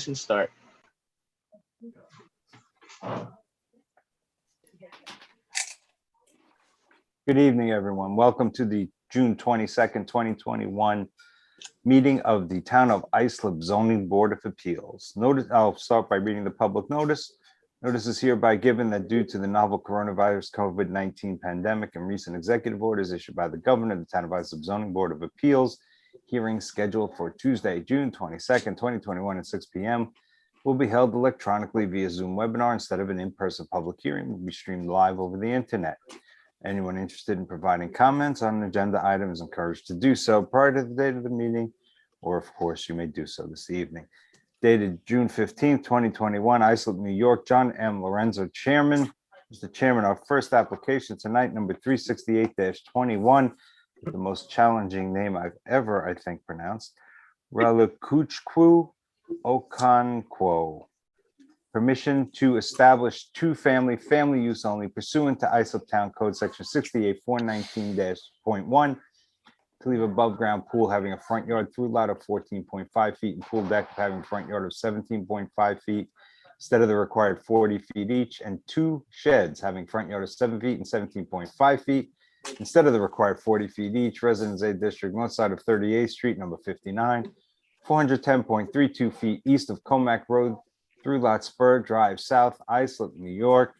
and start. Good evening, everyone. Welcome to the June 22nd, 2021 meeting of the Town of Islip Zoning Board of Appeals. Notice, I'll start by reading the public notice. Notice is hereby given that due to the novel coronavirus COVID-19 pandemic and recent executive orders issued by the governor, the Town of Islip Zoning Board of Appeals hearing scheduled for Tuesday, June 22nd, 2021 at 6 p.m. will be held electronically via Zoom webinar instead of an in-person public hearing. Will be streamed live over the internet. Anyone interested in providing comments on an agenda item is encouraged to do so prior to the date of the meeting, or of course, you may do so this evening. Dated June 15th, 2021, Islip, New York, John M. Lorenzo, Chairman. Mr. Chairman, our first application tonight, number 368-21, the most challenging name I've ever, I think, pronounced. Relakuchku Okonkwo. Permission to establish two-family use only pursuant to Islip Town Code Section 68419-.1 to leave above-ground pool having a front yard through lot of 14.5 feet and pool deck having a front yard of 17.5 feet instead of the required 40 feet each, and two sheds having front yard of 7 feet and 17.5 feet instead of the required 40 feet each. Residence A District, north side of 38th Street, number 59, 410.32 feet east of Comac Road, through lot Spur Drive South, Islip, New York.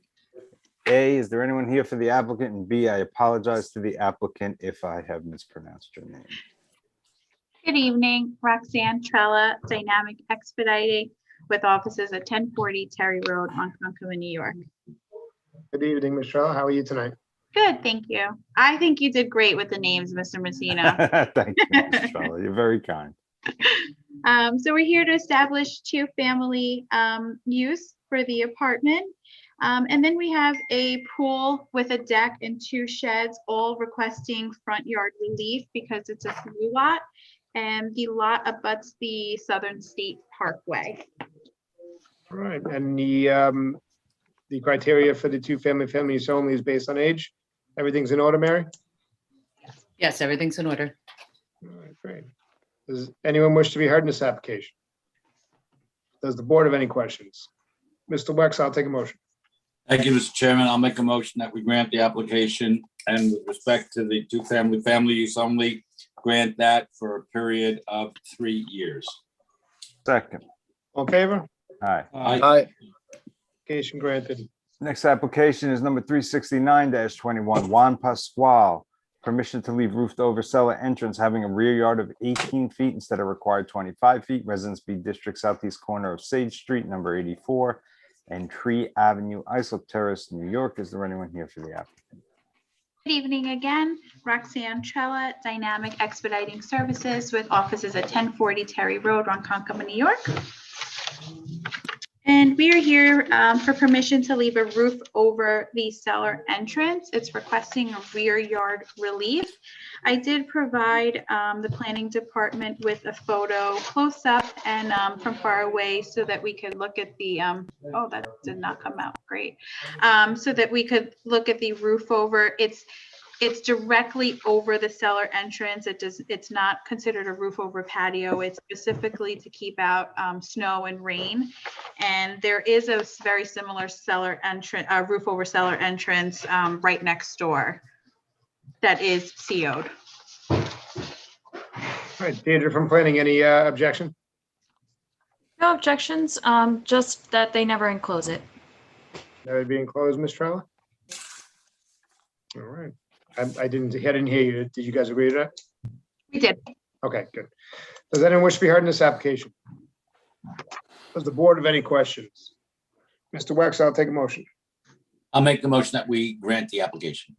A, is there anyone here for the applicant? And B, I apologize to the applicant if I have mispronounced your name. Good evening, Roxanne Trella, Dynamic Expediting with offices at 1040 Terry Road, Ronkonkoma, New York. Good evening, Michelle. How are you tonight? Good, thank you. I think you did great with the names, Mr. Messina. Thank you, Ms. Trella. You're very kind. So we're here to establish two-family use for the apartment. And then we have a pool with a deck and two sheds, all requesting front yard relief because it's a through lot. And the lot abuts the Southern State Parkway. All right, and the criteria for the two-family use only is based on age. Everything's in order, Mary? Yes, everything's in order. All right, great. Does anyone wish to be heard in this application? Does the board have any questions? Mr. Wex, I'll take a motion. Thank you, Mr. Chairman. I'll make a motion that we grant the application and with respect to the two-family use only, grant that for a period of 3 years. Second. All in favor? Aye. Aye. Application granted. Next application is number 369-21, Juan Pascual. Permission to leave roofed over cellar entrance having a rear yard of 18 feet instead of required 25 feet. Residence B District, southeast corner of Sage Street, number 84, and Tree Avenue, Islip Terrace, New York. Is there anyone here for the applicant? Good evening again, Roxanne Trella, Dynamic Expediting Services with offices at 1040 Terry Road, Ronkonkoma, New York. And we are here for permission to leave a roof over the cellar entrance. It's requesting a rear yard relief. I did provide the planning department with a photo close up and from far away so that we could look at the, oh, that did not come out great. So that we could look at the roof over. It's directly over the cellar entrance. It's not considered a roof over patio. It's specifically to keep out snow and rain. And there is a very similar cellar entrance, roof over cellar entrance right next door that is CO'd. All right, Deirdre from planning, any objection? No objections, just that they never enclose it. That would be enclosed, Ms. Trella? All right. I didn't hear you. Did you guys agree to that? We did. Okay, good. Does anyone wish to be heard in this application? Does the board have any questions? Mr. Wex, I'll take a motion. I'll make the motion that we grant the application.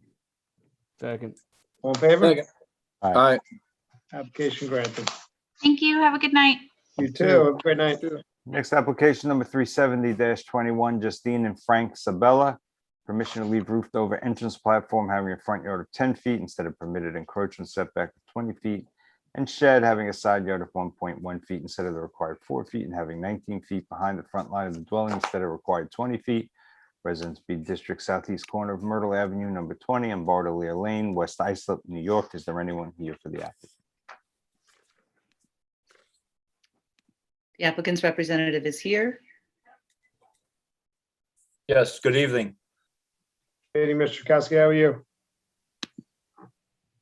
Second. All in favor? Aye. Application granted. Thank you. Have a good night. You too. Have a great night. Next application number 370-21, Justine and Frank Sabella. Permission to leave roofed over entrance platform having a front yard of 10 feet instead of permitted encroachment setback of 20 feet, and shed having a side yard of 1.1 feet instead of the required 4 feet, and having 19 feet behind the front line of the dwelling instead of required 20 feet. Residence B District, southeast corner of Myrtle Avenue, number 20, and Bartolier Lane, West Islip, New York. Is there anyone here for the applicant? The applicant's representative is here. Yes, good evening. Hey, Mr. Kowski, how are you?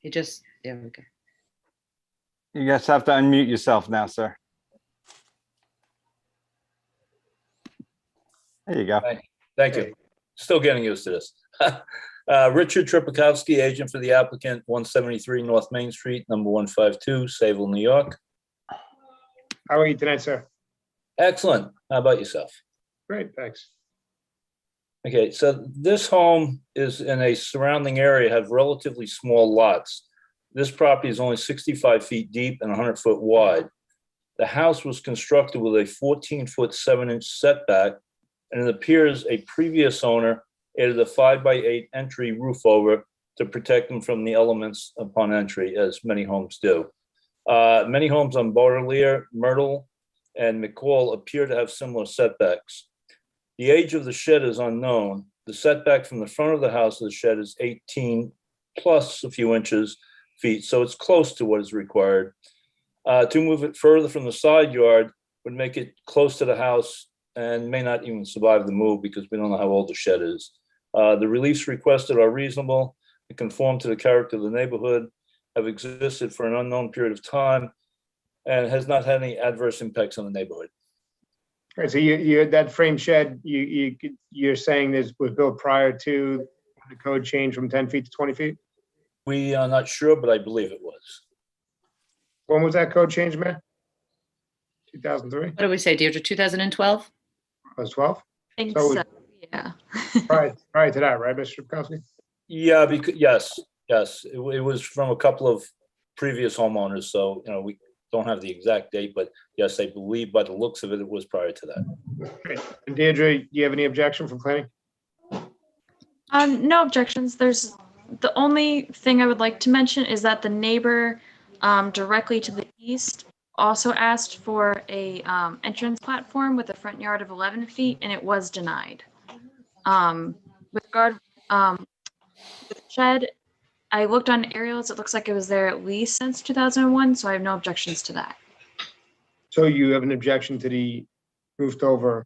He just, there we go. You guys have to unmute yourself now, sir. There you go. Thank you. Still getting used to this. Richard Tripakowski, agent for the applicant, 173 North Main Street, number 152, Sayville, New York. How are you tonight, sir? Excellent. How about yourself? Great, thanks. Okay, so this home is in a surrounding area, have relatively small lots. This property is only 65 feet deep and 100-foot wide. The house was constructed with a 14-foot 7-inch setback, and it appears a previous owner added a 5x8 entry roof over to protect them from the elements upon entry, as many homes do. Many homes on Baudelaire, Myrtle, and McCall appear to have similar setbacks. The age of the shed is unknown. The setback from the front of the house to the shed is 18 plus a few feet, so it's close to what is required. To move it further from the side yard would make it close to the house and may not even survive the move because we don't know how old the shed is. The reliefs requested are reasonable and conform to the character of the neighborhood, have existed for an unknown period of time, and has not had any adverse impacts on the neighborhood. All right, so you that frame shed, you're saying this was built prior to the code change from 10 feet to 20 feet? We are not sure, but I believe it was. When was that code changed, man? 2003? What do we say, Deirdre, 2012? Was 12? I think So- so, yeah. Prior to that, right, Mr. Kowski? Yeah, because, yes. It was from a couple of previous homeowners, so, we don't have the exact date, but yes, I believe by the looks of it, it was prior to that. Great. And Deirdre, do you have any objection from planning? No objections. The only thing I would like to mention is that the neighbor directly to the east also asked for a entrance platform with a front yard of 11 feet, and it was denied. With regard with the shed, I looked on aerials. It looks like it was there at least since 2001, so I have no objections to that. So you have an objection to the roofed over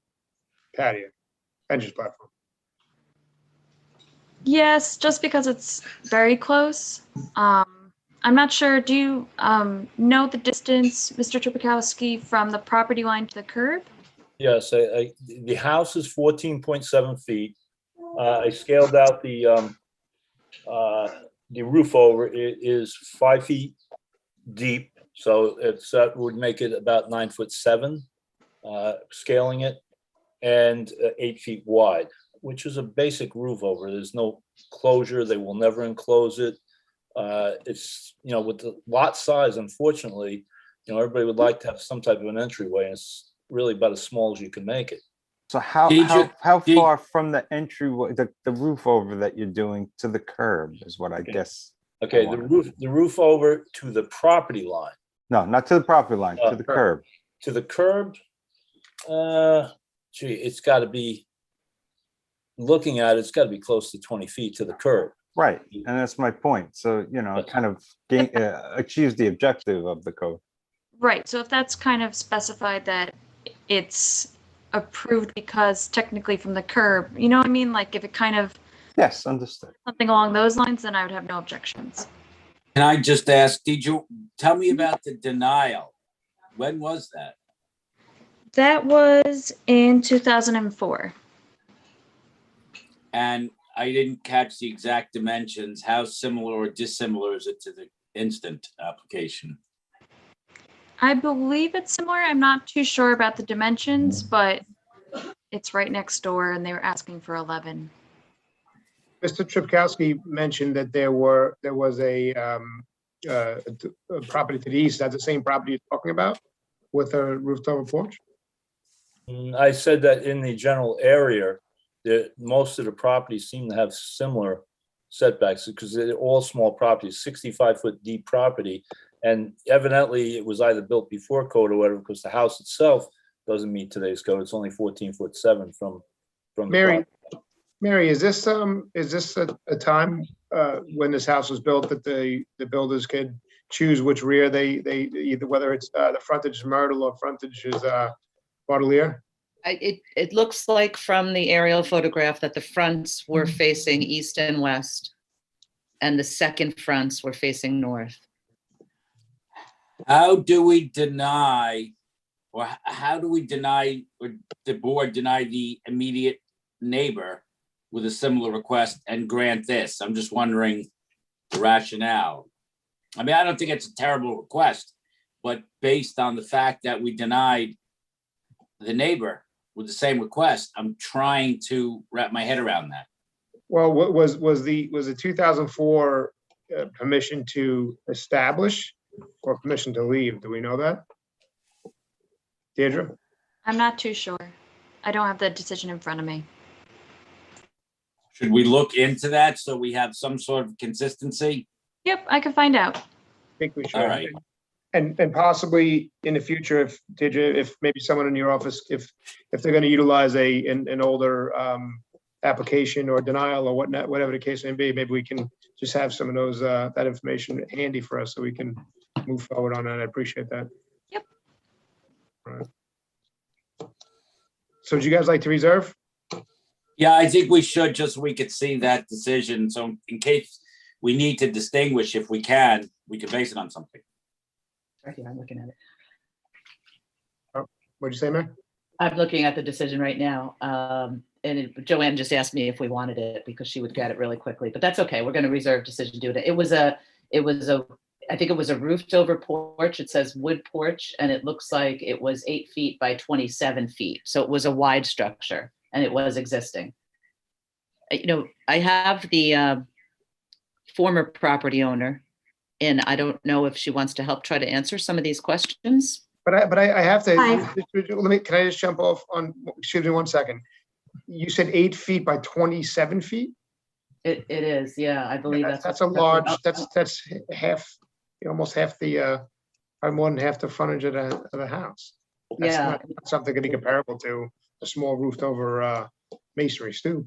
patio, entrance platform? Yes, just because it's very close. I'm not sure. Do you know the distance, Mr. Tripakowski, from the property line to the curb? Yes, the house is 14.7 feet. I scaled out the roof over. It is 5 feet deep, so that would make it about 9'7", scaling it, and 8 feet wide, which is a basic roof over. There's no closure. They will never enclose it. It's, with the lot size, unfortunately, everybody would like to have some type of an entryway, and it's really about as small as you can make it. So how Did- far from the entryway, the roof over that you're doing to the curb is what I guess. Okay, the roof over to the property line. No, not to the property line, to the curb. To the curb, it's got to be, looking at it, it's got to be close to 20 feet to the curb. Right, and that's my point. So, it kind of achieves the objective of the code. Right. So if that's kind of specified that it's approved because technically from the curb, you know what I mean? Like if it kind of Yes, understood. something along those lines, then I would have no objections. Can I just ask, did you tell me about the denial? When was that? That was in 2004. And I didn't catch the exact dimensions. How similar or dissimilar is it to the instant application? I believe it's similar. I'm not too sure about the dimensions, but it's right next door and they were asking for 11. Mr. Tripkowski mentioned that there was a property to the east. That's the same property you're talking about with a rooftop porch? I said that in the general area, most of the properties seem to have similar setbacks because they're all small properties, 65-foot deep property. And evidently it was either built before code or whatever, because the house itself doesn't meet today's code. It's only 14'7" from the Mary, property. Mary, is this a time when this house was built that the builders could choose which rear they either, whether it's the frontage is Myrtle or frontage is Baudelaire? It looks like from the aerial photograph that the fronts were facing east and west, and the second fronts were facing north. How do we deny, or how do we deny, or the board deny the immediate neighbor with a similar request and grant this? I'm just wondering the rationale. I mean, I don't think it's a terrible request, but based on the fact that we denied the neighbor with the same request, I'm trying to wrap my head around that. Well, what was the 2004 permission to establish or permission to leave? Do we know that? Deirdre? I'm not too sure. I don't have the decision in front of me. Should we look into that so we have some sort of consistency? Yep, I can find out. I think we should. All right. And possibly in the future, if maybe someone in your office, if they're going to utilize an older application or denial or whatnot, whatever the case may be, maybe we can just have some of those that information handy for us so we can move forward on that. I appreciate that. Yep. All right. So would you guys like to reserve? Yeah, I think we should, just so we could see that decision. So in case we need to distinguish, if we can base it on something. Right here, I'm looking at it. What'd you say, Mayor? I'm looking at the decision right now. Joanne just asked me if we wanted it because she would get it really quickly, but that's okay. We're going to reserve decision to do it. I think it was a roofed over porch. It says wood porch, and it looks like it was 8 feet by 27 feet. So it was a wide structure and it was existing. I have the former property owner, and I don't know if she wants to help try to answer some of these questions. But I have to, Hi. can I just jump off on, excuse me 1 second. You said 8 feet by 27 feet? It is, yeah, I believe that's. That's a large, that's half, almost half the, probably more than half the frontage of the house. That's Yeah. not something to be comparable to a small roofed over masonry stoop.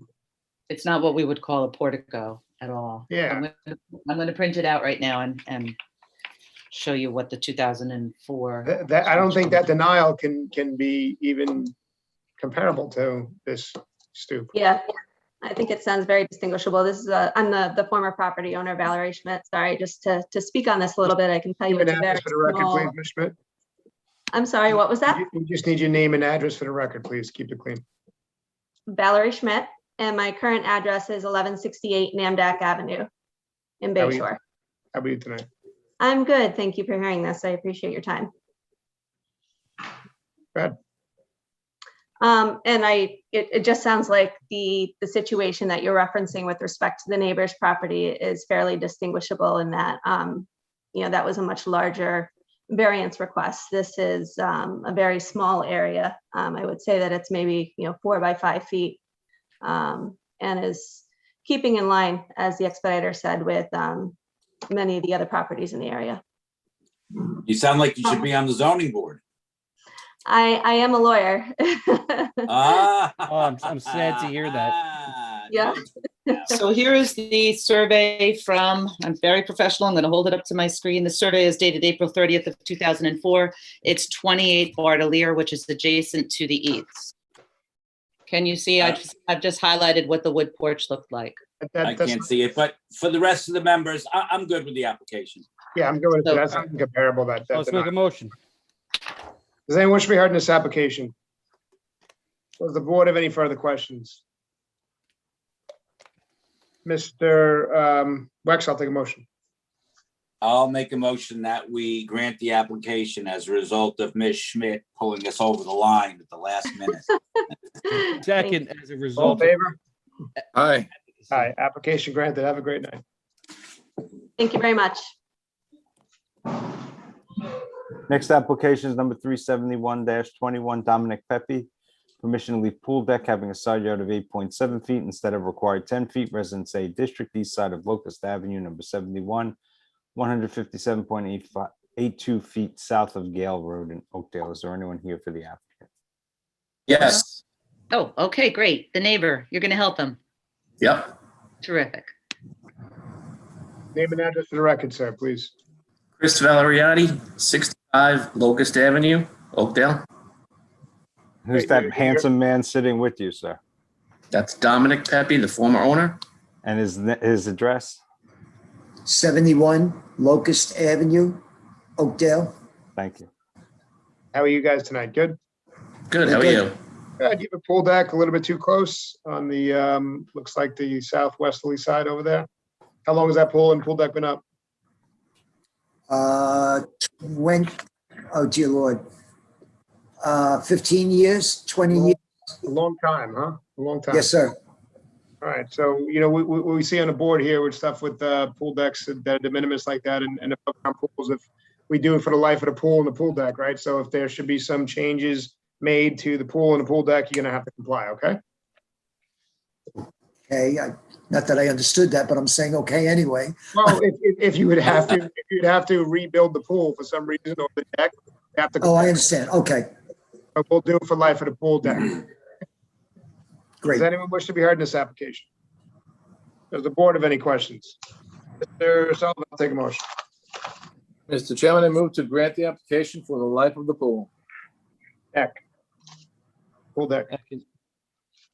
It's not what we would call a portico at all. Yeah. I'm gonna print it out right now and show you what the 2004. That, I don't think that denial can be even comparable to this stoop. Yeah, I think it sounds very distinguishable. This is I'm the former property owner, Valerie Schmidt. Sorry, just to speak on this a little bit, I can tell you Name and it's a very address for the record, small. please, Ms. Schmidt. I'm sorry, what was that? We just need your name and address for the record, please. Keep it clean. Valerie Schmidt, and my current address is 1168 Namdak Avenue in How are Bay you? Shore. How are you tonight? I'm good. Thank you for hearing this. I appreciate your time. Go ahead. And it just sounds like the situation that you're referencing with respect to the neighbor's property is fairly distinguishable in that, that was a much larger variance request. This is a very small area. I would say that it's maybe, 4 by 5 feet, and is keeping in line, as the expediter said, with many of the other properties in the area. You sound like you should be on the zoning board. I am a lawyer. Ah. Oh, I'm sad to hear that. Yeah. So here is the survey from, I'm very professional, I'm going to hold it up to my screen. The survey is dated April 30th of 2004. It's 28 Baudelaire, which is adjacent to the eaves. Can you see? I've just highlighted what the wood porch looked like. I can't see it, but for the rest of the members, I'm good with the application. Yeah, I'm going to, that's not comparable. Let's make a motion. Does anyone wish to be heard in this application? Does the board have any further questions? Mr. Wex, I'll take a motion. I'll make a motion that we grant the application as a result of Ms. Schmidt pulling us over the line at the last minute. Second, as a All in result. favor? Aye. Aye, application granted. Have a great night. Thank you very much. Next application is number 371-21, Dominic Pepe. Permission to leave pool deck having a side yard of 8.7 feet instead of required 10 feet. Residence A District, east side of Locust Avenue, number 71, 157.82 feet south of Gale Road in Oakdale. Is there anyone here for the applicant? Yes. Oh, okay, great. The neighbor, you're going to help him. Yep. Terrific. Name and address for the record, sir, please. Chris Valeriani, 65 Locust Avenue, Oakdale. Who's that handsome man sitting with you, sir? That's Dominic Pepe, the former owner. And his address? 71 Locust Avenue, Oakdale. Thank you. How are you guys tonight? Good? Good, how are you? Good. You have a pool deck a little bit too close on the, looks like the southwesterly side over there. How long has that pool and pool deck been up? When, oh dear Lord. 15 years, 20 years. A long time, huh? A long time. Yes, sir. All right, so, you know, we see on the board here with stuff with pool decks that are de minimis like that and above ground pools, if we do it for the life of the pool and the pool deck, right? So if there should be some changes made to the pool and the pool deck, you're gonna have to comply, okay? Okay, not that I understood that, but I'm saying okay anyway. Well, if you would have to, if you'd have to rebuild the pool for some reason or the deck, you have to. Oh, I understand. Okay, But we'll do it for life of the pool deck. great. Does anyone wish to be heard in this application? Does the board have any questions? Mr. Sullivan, I'll take a motion. Mr. Chairman, I move to grant the application for the life of the pool. Deck. Pool deck.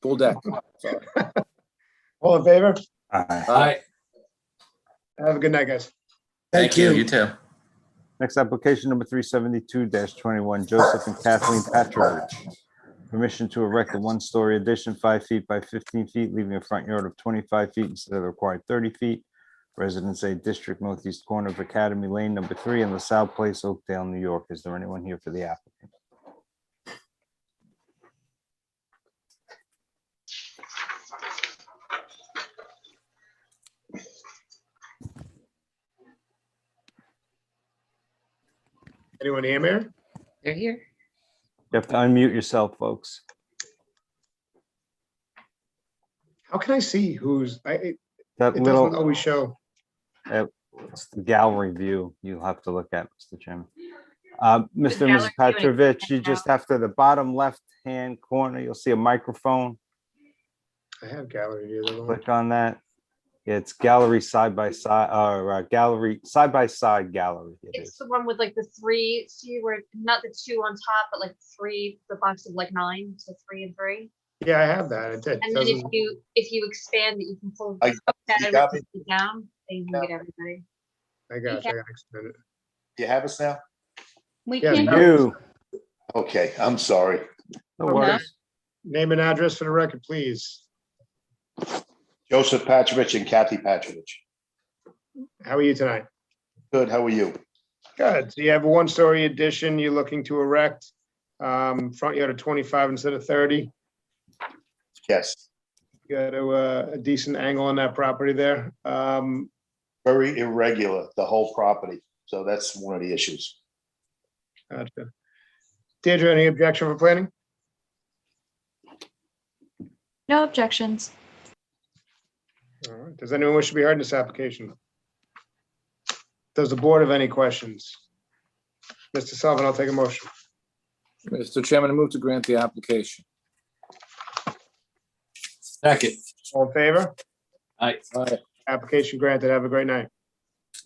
Pool deck. Sorry. All in favor? Aye. Aye. Have a good night, guys. Thank you, you too. Next application number 372-21, Joseph and Kathleen Petrovich. Permission to erect a one-story addition, 5 feet by 15 feet, leaving a front yard of 25 feet instead of the required 30 feet. Residence A District, northeast corner of Academy Lane, number 3, in LaSalle Place, Oakdale, New York. Is there anyone here for the applicant? Anyone here, Mayor? They're here. You have to unmute yourself, folks. How can I see who's, it That doesn't little, always show. it's the gallery view you'll have to look at, Mr. Chairman. Mr. and Mrs. gallery view Petrovich, you just have to, the bottom left-hand corner, you'll see a microphone. I have gallery view. I don't know. Click on that. It's gallery side by side, or gallery side by side gallery. It It's is. the one with like the three, see where, not the two on top, but like three, the box of like 9, so 3 and 3. Yeah, I have that. It And then doesn't, if you expand it, you can pull I- that you got me? down, and you can get everybody. I got you. I got to extend it. You have us now? We Yes, can't. no. You, Okay, I'm sorry. no worries. Name and address for the record, please. Joseph Petrovich and Kathy Petrovich. How are you tonight? Good, how are you? Good. So you have a one-story addition you're looking to erect. Front yard of 25 instead of 30. Yes, You got a decent angle on that property there. very irregular, the whole property. So that's one of the issues. Gotcha. Deirdre, any objection for planning? No objections. All right. Does anyone wish to be heard in this application? Does the board have any questions? Mr. Sullivan, I'll take a motion. Mr. Chairman, I move to grant the application. Second. All in favor? Aye. Aye. Application granted. Have a great night.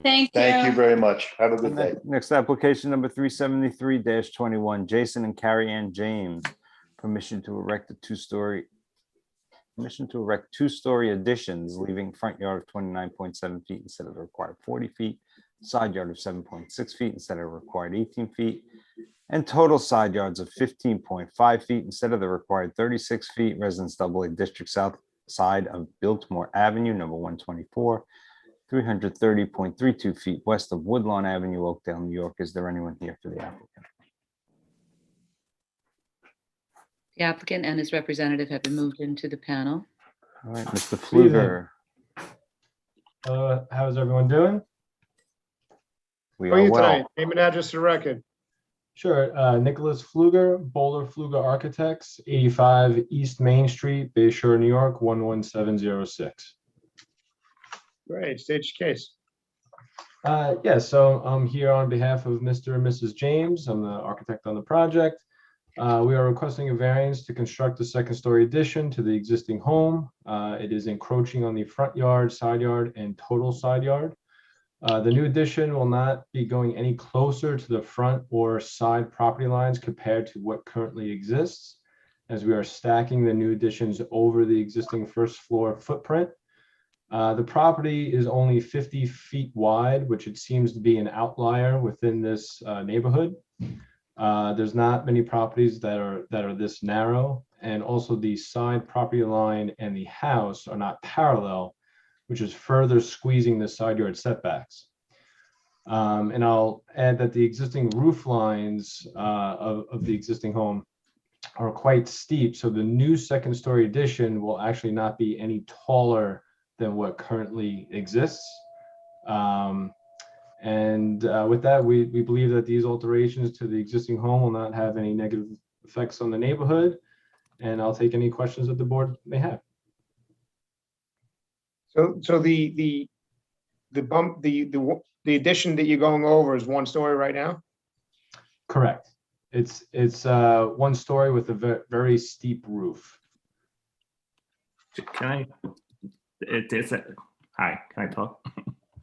Thank you. Thank you very much. Have a good day. Next application number 373-21, Jason and Carrie Ann James. Permission to erect a two-story additions, leaving front yard of 29.7 feet instead of the required 40 feet, side yard of 7.6 feet instead of required 18 feet, and total side yards of 15.5 feet instead of the required 36 feet. Residence AA District, south side of Biltmore Avenue, number 124, 330.32 feet west of Woodlawn Avenue, Oakdale, New York. Is there anyone here for the applicant? The applicant and his representative have been moved into the panel. All right, Mr. Fluger. How's everyone doing? We How are are you well. tonight? Name and address to the record. Sure. Nicholas Fluger, Bowler Fluger Architects, 85 East Main Street, Bay Shore, New York, 11706. Great. Stage case. Yeah, so I'm here on behalf of Mr. and Mrs. James. I'm the architect on the project. We are requesting a variance to construct a second-story addition to the existing home. It is encroaching on the front yard, side yard, and total side yard. The new addition will not be going any closer to the front or side property lines compared to what currently exists. as we are stacking the new additions over the existing first floor footprint. The property is only 50 feet wide, which it seems to be an outlier within this neighborhood. There's not many properties that are this narrow, and also the side property line and the house are not parallel, which is further squeezing the side yard setbacks. And I'll add that the existing roof lines of the existing home are quite steep, so the new second story addition will actually not be any taller than what currently exists. With that, we believe that these alterations to the existing home will not have any negative effects on the neighborhood. And I'll take any questions that the board may have. So the addition that you're going over is 1 story right now? Correct. It's 1 story with a very steep roof. Can I? Hi, can I talk?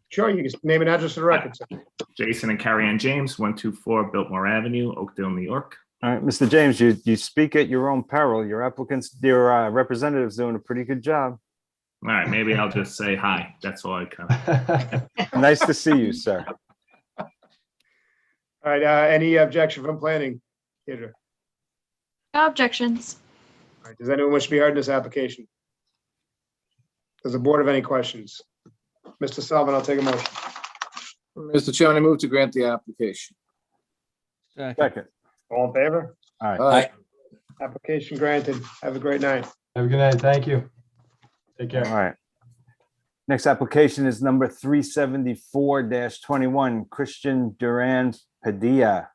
Sure, you can name and address for the record, sir. Jason and Carrie Ann James, 124 Biltmore Avenue, Oakdale, New York. All right, Mr. James, you speak at your own peril. Your representative's doing a pretty good job. All right, maybe I'll just say hi. That's all I can. Nice to see you, sir. All right, any objection from planning? Deirdre? No objections. All right, does anyone wish to be heard in this application? Does the board have any questions? Mr. Sullivan, I'll take a motion. Mr. Chairman, I move to grant the application. Second. All in favor? All right. Aye. Application granted. Have a great night. Have a good night. Thank you. Take care. All right. Next application is number 374-21, Christian Duran Padilla.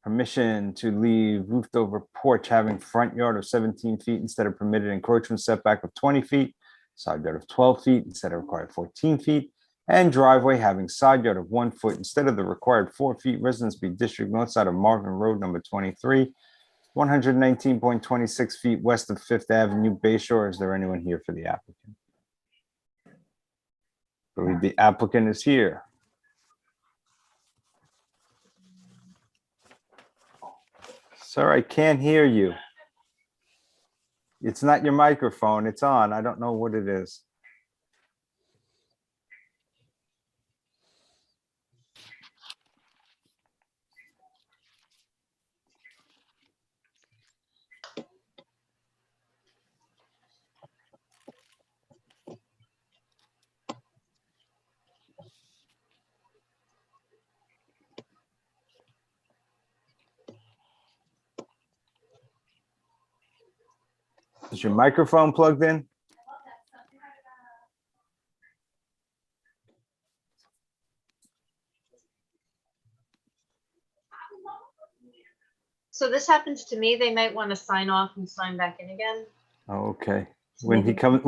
Permission to leave roofed over porch having front yard of 17 feet instead of permitted encroachment setback of 20 feet, side yard of 12 feet instead of required 14 feet, and driveway having side yard of 1 foot instead of the required 4 feet. Residence be district north side of Marvin Road, number 23, 119.26 feet west of Fifth Avenue, Bay Shore. Is there anyone here for the applicant? I believe the applicant is here. Sir, I can't hear you. It's not your microphone. It's on. I don't know what it is. Is your microphone plugged in? So this happens to me. They might want to sign off and sign back in again. Oh, okay. When he comes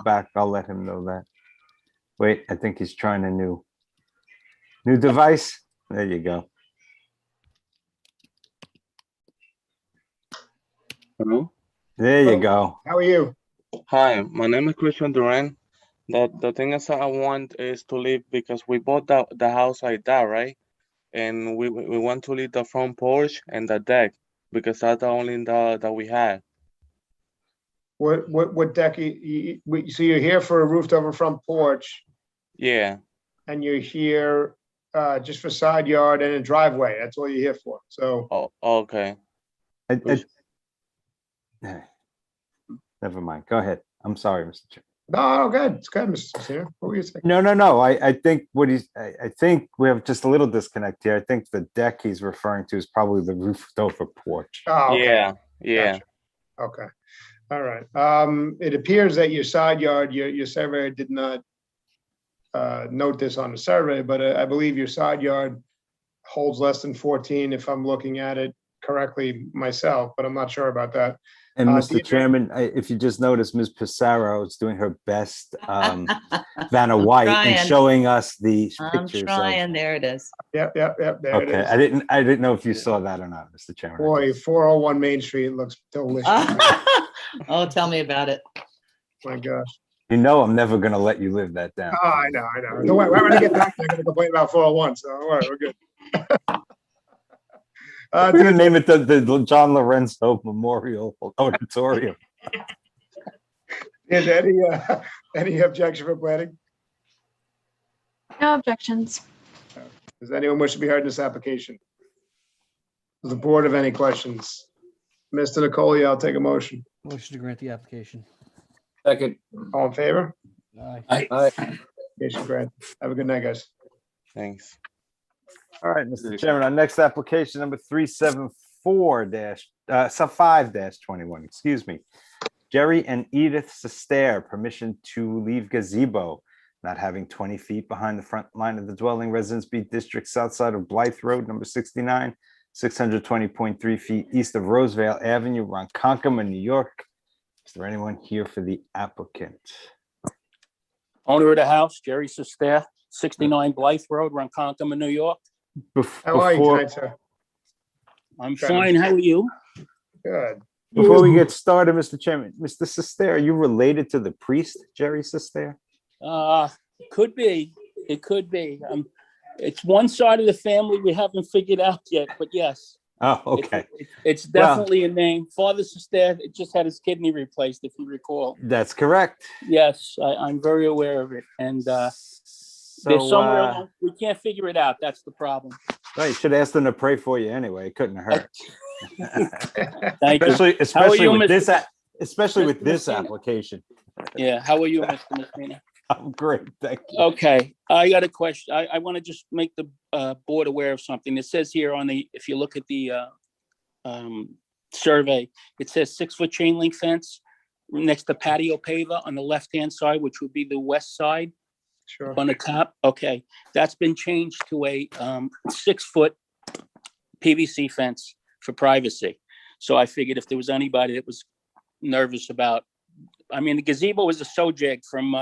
back, I'll let him know that. Wait, I think he's trying a new device. There you go. Hello. There you go. How are you? Hi, my name is Christian Duran. The thing is that I want is to leave because we bought the house like that, right? And we want to leave the front porch and the deck because that's the only that we had. What deck? So you're here for a roofed over front porch, Yeah. and you're here just for side yard and a driveway. That's all you're here for. So Oh, okay. Never mind. Go ahead. I'm sorry, Mr. Chair. no, good. It's good, Mr. Sincere. What were you saying? No. I think I think we have just a little disconnect here. I think the deck he's referring to is probably the roofed over porch. Oh, okay. Yeah. Gotcha. Okay. All right. It appears that your side yard, your surveyor did not note this on the survey, but I believe your side yard holds less than 14 if I'm looking at it correctly myself, but I'm not sure about that. And Mr. Deirdre? Chairman, if you just notice, Ms. Pissarro is doing her best Vanna White trying. and showing us the I'm pictures. trying. There it is. Yep. There it Okay, is. I didn't know if you saw that or not, Mr. Chairman. Boy, 401 Main Street looks delicious. Oh, tell me about it. My gosh. You know I'm never gonna let you live that down. Oh, I know. Don't worry. When I get back, I'm going to complain about 401. So don't worry, we're good. We're gonna name it the John Lorenzo Memorial Auditorium. Is any objection for planning? No objections. Does anyone wish to be heard in this application? Does the board have any questions? Mr. Nicole, I'll take a motion. Motion to grant the application. Second. All in favor? Aye. Aye. Application granted. Have a good night, guys. Thanks. All right, Mr. Chairman, our next application number 374-5-21, excuse me. Jerry and Edith Sestair, permission to leave gazebo, not having 20 feet behind the front line of the dwelling, Residence B District, south side of Blythe Road, number 69, 620.3 feet east of Rosevale Avenue, Ronkonkoma, New York. Is there anyone here for the applicant? Owner of the house, Jerry Sestair, 69 Blythe Road, Ronkonkoma, New York. How are you tonight, sir? I'm fine. How are you? Good. Before we get started, Mr. Chairman, Mr. Sestair, are you related to the priest, Jerry Sestair? Could be. It could be. It's one side of the family we haven't figured out yet, but yes. Oh, okay. It's definitely a name. Father Sestair just had his kidney replaced, if you recall. That's correct. Yes, I'm very aware of it. And there's somewhere along, we can't figure it out. That's the problem. Right, you should ask them to pray for you anyway. It couldn't hurt. Thank you. Especially with Mr. this, especially with Mr. this Messina? application. Yeah, how are you, Mr. Messina? I'm great, thank you. Okay, I got a question. I want to just make the board aware of something. It says here on the, if you look at the survey, it says 6-foot chain link fence next to patio paver on the left-hand side, which would be the west side. Sure. On the top. Okay, that's been changed to a 6-foot PVC fence for privacy. So I figured if there was anybody that was nervous about, I mean, the gazebo was a Sojag from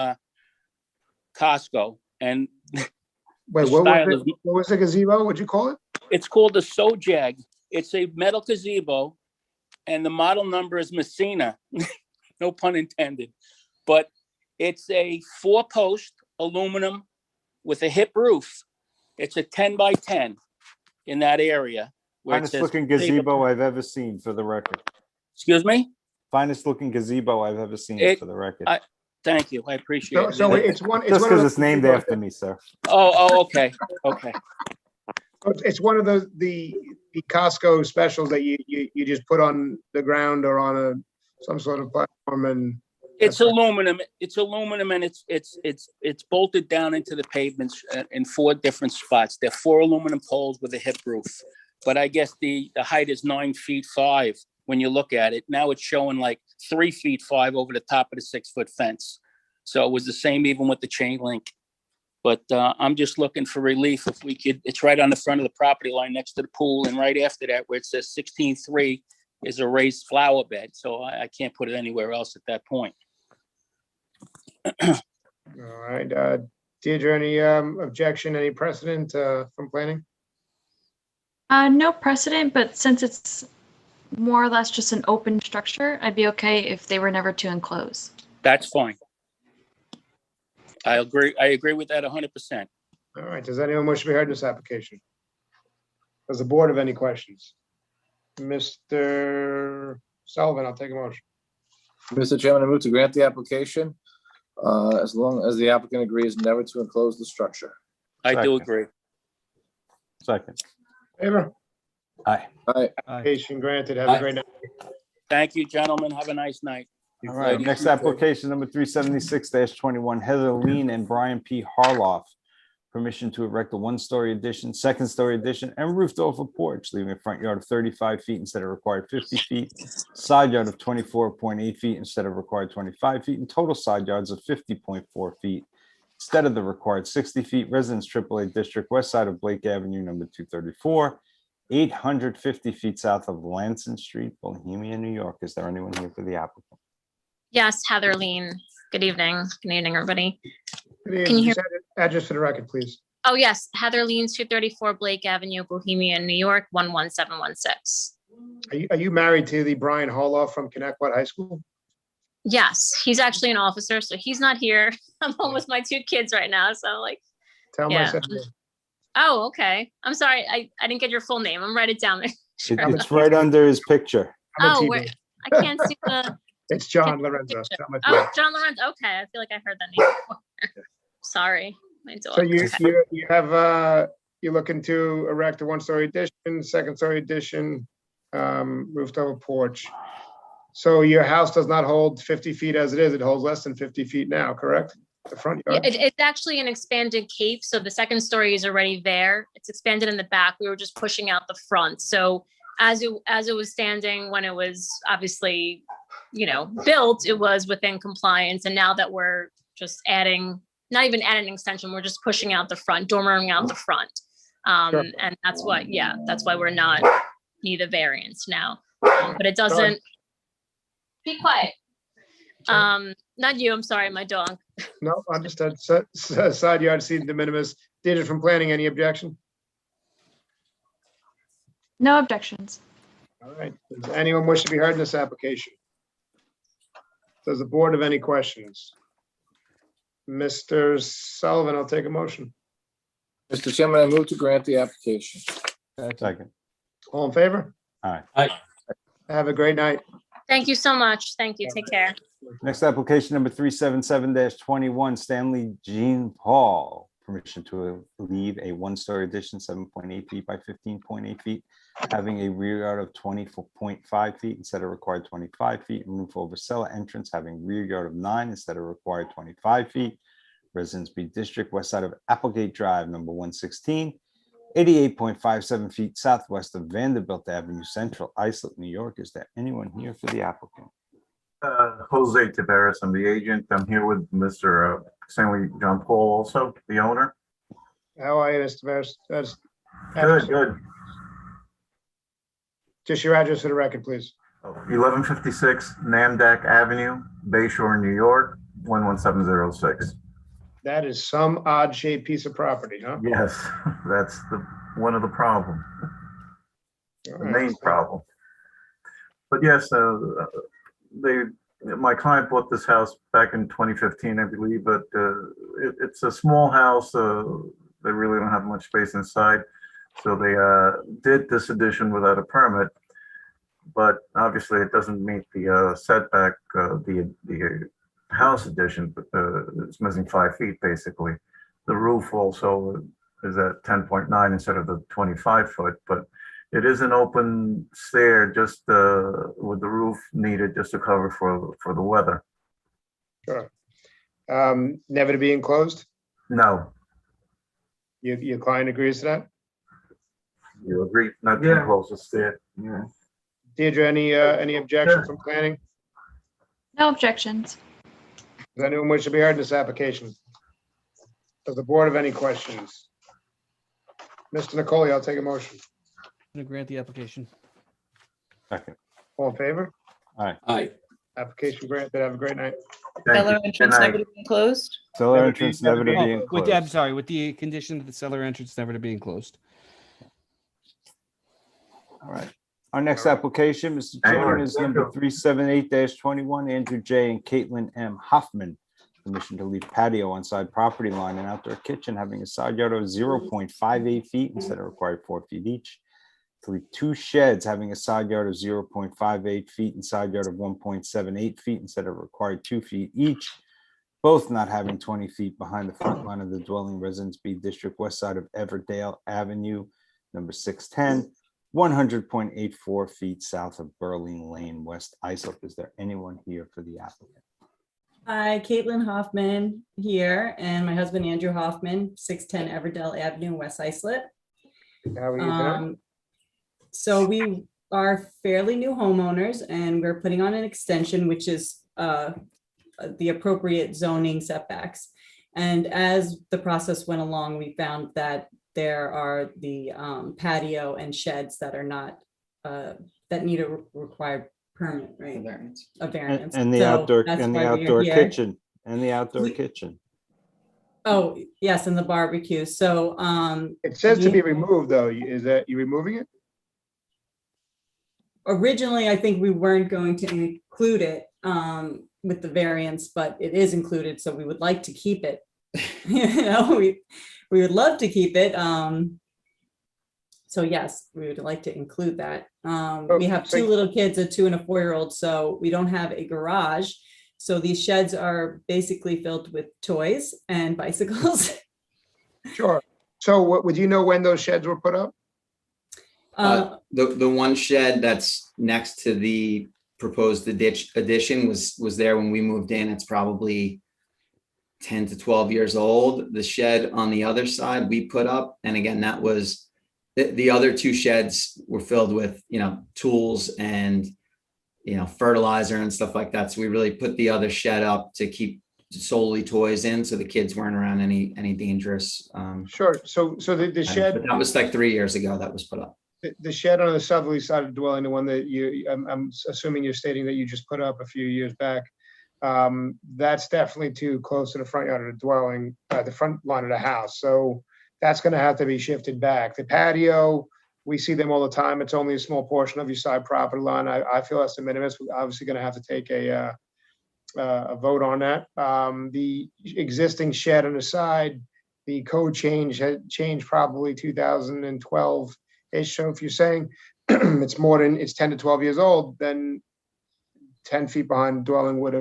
Costco, and Wait, what was the gazebo? What'd you call it? it's called a Sojag. It's a metal gazebo, and the model number is Messina. No pun intended. But it's a 4-post aluminum with a hip roof. It's a 10 by 10 in that area. Where it Finest says looking paver- gazebo I've ever seen, for the record. Excuse me? Finest looking gazebo I've ever seen, for the record. Thank you. I appreciate it. So it's one. It's Just one of because those it's named gazebos after me, sir. Oh, okay. Okay. It's one of the Costco specials that you just put on the ground or on some sort of platform, and It's aluminum. It's aluminum, and it's bolted down into the pavements in 4 different spots. There are 4 aluminum poles with a hip roof. But I guess the height is 9 feet 5 when you look at it. Now it's showing like 3 feet 5 over the top of the 6-foot fence. So it was the same even with the chain link. But I'm just looking for relief if we could. It's right on the front of the property line next to the pool, and right after that where it says 16-3 is a raised flower bed. So I can't put it anywhere else at that point. all right. Deirdre, any objection, any precedent from planning? No precedent, but since it's more or less just an open structure, I'd be okay if they were never to enclose. That's fine. I agree with that 100%. All right. Does anyone wish to be heard in this application? Does the board have any questions? Mr. Sullivan, I'll take a motion. Mr. Chairman, I move to grant the application as long as the applicant agrees never to enclose the structure. I do agree. Second. Favor? Aye. Aye. Application granted. Have a great night. Thank you, gentlemen. Have a nice night. All right, next application number 376-21, Heather Lean and Brian P. Harloff. Permission to erect a 1-story addition, 2nd-story addition, and roofed over porch, leaving a front yard of 35 feet instead of required 50 feet, side yard of 24.8 feet instead of required 25 feet, and total side yards of 50.4 feet instead of the required 60 feet. Residence AAA District, west side of Blake Avenue, number 234, 850 feet south of Lanson Street, Bohemia, New York. Is there anyone here for the applicant? Yes, Heather Lean. Good evening. Good evening, everybody. Can Can you hear? Address for the record, please. Oh, yes. Heather Lean, 234 Blake Avenue, Bohemia, New York, 11716. Are you married to the Brian Harloff from Connecticut High School? Yes, he's actually an officer, so he's not here. I'm home with my 2 kids right now. So like, Tell yeah. myself. Oh, okay. I'm sorry. I didn't get your full name. I'm write it down. It's right under his picture. I'm a Oh, TV. where, I can't see the, It's John Lorenzo. picture. Not my oh, friend. John Lorenz. Okay, I feel like I heard that name before. Sorry, my dog. So you, Okay. you have, you're looking to erect a one-story addition, second-story addition, roofed over porch. So your house does not hold 50 feet as it is. It holds less than 50 feet now, correct? The front Yeah, yard? it's actually an expanded cape, so the second story is already there. It's expanded in the back. We were just pushing out the front. So as it was standing when it was obviously, built, it was within compliance. And now that we're just adding, not even adding an extension, we're just pushing out the front, dormering out the front. Sure. And that's why we're not need a variance now. But it doesn't. Be quiet. Not you, I'm sorry, my dog. No, understood. Side yard seating de minimis. Deirdre from planning, any objection? No objections. All right. Does anyone wish to be heard in this application? Does the board have any questions? Mr. Sullivan, I'll take a motion. Mr. Chairman, I move to grant the application. Second. All in favor? Aye. Have a great night. Thank you so much. Thank you. Take care. Next application number 377-21, Stanley Jean Paul. Permission to leave a one-story addition, 7.8 feet by 15.8 feet, having a rear yard of 20.5 feet instead of required 25 feet, and roof over cellar entrance having rear yard of 9 instead of required 25 feet. Residence B District, west side of Applegate Drive, number 116, 88.57 feet southwest of Vanderbilt Avenue, Central Islip, New York. Is there anyone here for the applicant? Jose Taveras, I'm the agent. I'm here with Mr. Stanley John Paul, also the owner. How are you, Mr. Maris? Good. Just your address for the record, please. 1156 Namdak Avenue, Bayshore, New York, 11706. That is some odd shaped piece of property, huh? Yes, that's one of the problem, All the right. main problem. But yes, my client bought this house back in 2015, I believe, but it's a small house. They really don't have much space inside. So they did this addition without a permit, but obviously it doesn't meet the setback, the house addition, but it's missing 5 feet basically. The roof also is at 10.9 instead of the 25 foot, but it is an open stair, just with the roof needed just to cover for the weather. Sure. Never to be enclosed? No, Your client agrees to that? you agree not to enclose the stair. Yeah. Deirdre, any objection from planning? No objections. Does anyone wish to be heard in this application? Does the board have any questions? Mr. Nicoli, I'll take a motion. To grant the application. Second. All in favor? Aye. Application granted. Have a great night. Thank Cellar you. Good entrance night. never to be closed? Cellar entrance never to be Oh, enclosed. I'm sorry, with the condition that the cellar entrance never to be enclosed. All right. Our next application, Mr. Chairman, is number 378-21, Andrew J. and Caitlin M. Hoffman. Permission to leave patio on side property line and outdoor kitchen having a side yard of 0.58 feet instead of required 4 feet each. To leave 2 sheds having a side yard of 0.58 feet and side yard of 1.78 feet instead of required 2 feet each. Both not having 20 feet behind the front line of the dwelling, Residence B District, west side of Everdale Avenue, number 610. 100.84 feet south of Burling Lane, West Islip. Is there anyone here for the applicant? Hi, Caitlin Hoffman here, and my husband Andrew Hoffman, 610 Everdell Avenue, West Islip. How are you doing? So we are fairly new homeowners, and we're putting on an extension, which is the appropriate zoning setbacks. And as the process went along, we found that there are the patio and sheds that are not, that need a required permit, right? A variance. And the So outdoor, that's and the why we are outdoor here. kitchen, and the outdoor kitchen. Oh, yes, and the barbecue. So It says to be you- removed, though. Is that, you removing it? originally, I think we weren't going to include it with the variance, but it is included, so we would like to keep it. You know, we would love to keep it. So yes, we would like to include that. Oh, We have so- two little kids, a 2 and a 4-year-old, so we don't have a garage. So these sheds are basically filled with toys and bicycles. Sure. So what, would you know when those sheds were put up? The one shed that's next to the proposed addition was there when we moved in. It's probably 10 to 12 years old. The shed on the other side we put up, and again, that was, the other two sheds were filled with, tools and, fertilizer and stuff like that. So we really put the other shed up to keep solely toys in, so the kids weren't around any dangerous. Sure. So the But shed, that was like 3 years ago that was put up. the shed on the southerly side of the dwelling, the one that I'm assuming you're stating that you just put up a few years back. That's definitely too close to the front yard of the dwelling, the front line of the house. So that's gonna have to be shifted back. The patio, we see them all the time. It's only a small portion of your side property line. I feel that's the minimus. We're obviously gonna have to take a vote on that. The existing shed on the side, the code change had changed probably 2012-ish. So if you're saying it's 10 to 12 years old, then 10 feet behind the dwelling would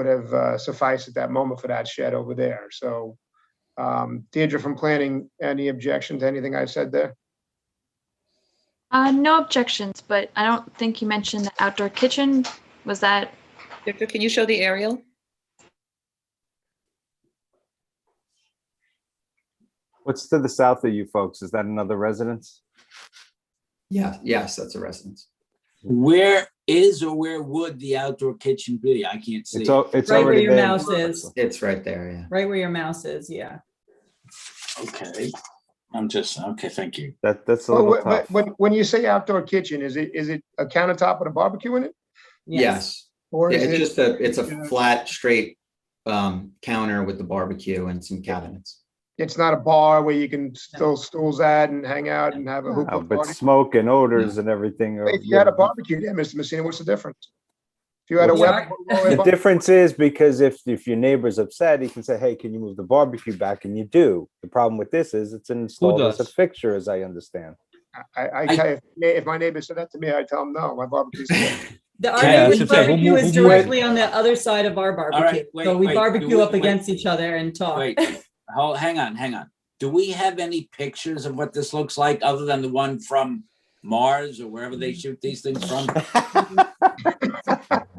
have sufficed at that moment for that shed over there. So Deirdre from planning, any objection to anything I said there? No objections, but I don't think you mentioned the outdoor kitchen. Was that? Victor, can you show the aerial? What's to the south of you folks? Is that another residence? Yeah, yes, that's a residence. Where is or where would the outdoor kitchen be? I can't see. It's it. it's Right where already your been. mouse is, It's right there, yeah. right where your mouse is, yeah. Okay. Okay, thank you. That's a Well, little tough. when you say outdoor kitchen, is it a countertop with a barbecue in it? Yes. Or Yeah, is it's it? just a flat, straight counter with the barbecue and some cabinets. It's not a bar where you can throw stools at and hang out and have a hookah But party? smoke and odors and everything. If you had a barbecue there, Mr. Messina, what's the difference? If you had a Well, weapon. The difference is because if your neighbor's upset, he can say, hey, can you move the barbecue back? And you do. The problem with this is it's installed as a does? fixture, as I understand. I tell you, if my neighbor said that to me, I'd tell him, no, my barbecue's there. The Yeah, I RV should say, barbecue who is moved- directly on the other side of our right, barbecue. wait, So we wait, barbecue do we- up against each other and talk. Wait, hang on. Do we have any pictures of what this looks like other than the one from Mars or wherever they shoot these things from?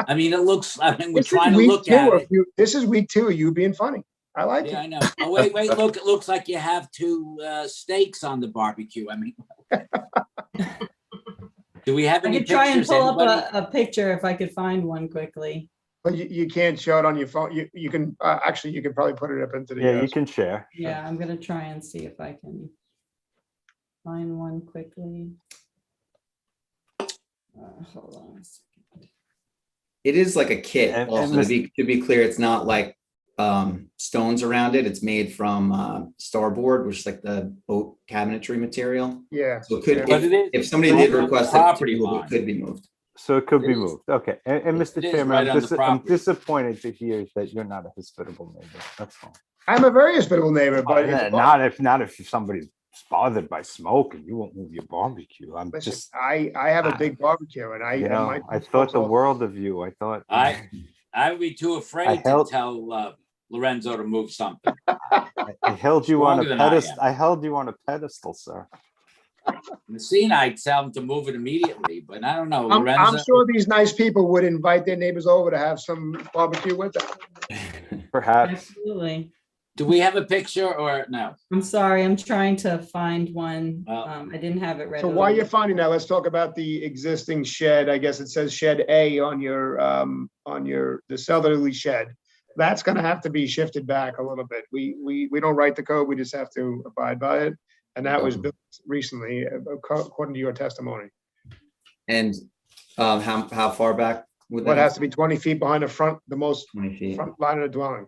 I mean, we're This is trying to week look two at of it. you- This is week 2 of you being funny. I like Yeah, it. I know. Oh, wait, look, it looks like you have two steaks on the barbecue. I mean, do we have I any could try and pictures? pull up Anybody? a picture if I could find one quickly. But you can't show it on your phone. You can, actually, you can probably put it up into the. Yeah, you can share. Yeah, I'm gonna try and see if I can find one quickly. Hold on a second. It is like a kit. And Also, to be clear, it's not like stones around it. It's made from starboard, which is like the boat cabinetry material. Yeah. So it could, But it is if somebody right did on the request it, property to move, line. it could be moved. So it could It be is- moved. Okay. And Mr. it is Chairman, right on the I'm property. disappointed to hear that you're not a hospitable neighbor. That's all. I'm a very hospitable neighbor, but it's- Not if somebody's bothered by smoke and you won't move your barbecue. I'm listen, just, I have a big barbecue and you know, my- I thought the world of you. I thought. I would be too afraid to held- tell Lorenzo to move something. I held you on a Stronger than I pedestal. am. I held you on a pedestal, sir. Messina, I'd tell him to move it immediately, but I don't know, I'm Lorenzo. sure these nice people would invite their neighbors over to have some barbecue with them. Perhaps. Absolutely. Do we have a picture or no? I'm sorry, I'm trying to find one. Well- I didn't have it ready. So while you're finding that, let's talk about the existing shed. I guess it says shed A on the southerly shed. That's gonna have to be shifted back a little bit. We don't write the code, we just have to abide by it. And that was built recently, according to your testimony. And how far back would What that? has to be 20 feet behind the front, the most 20 feet. front line of the dwelling.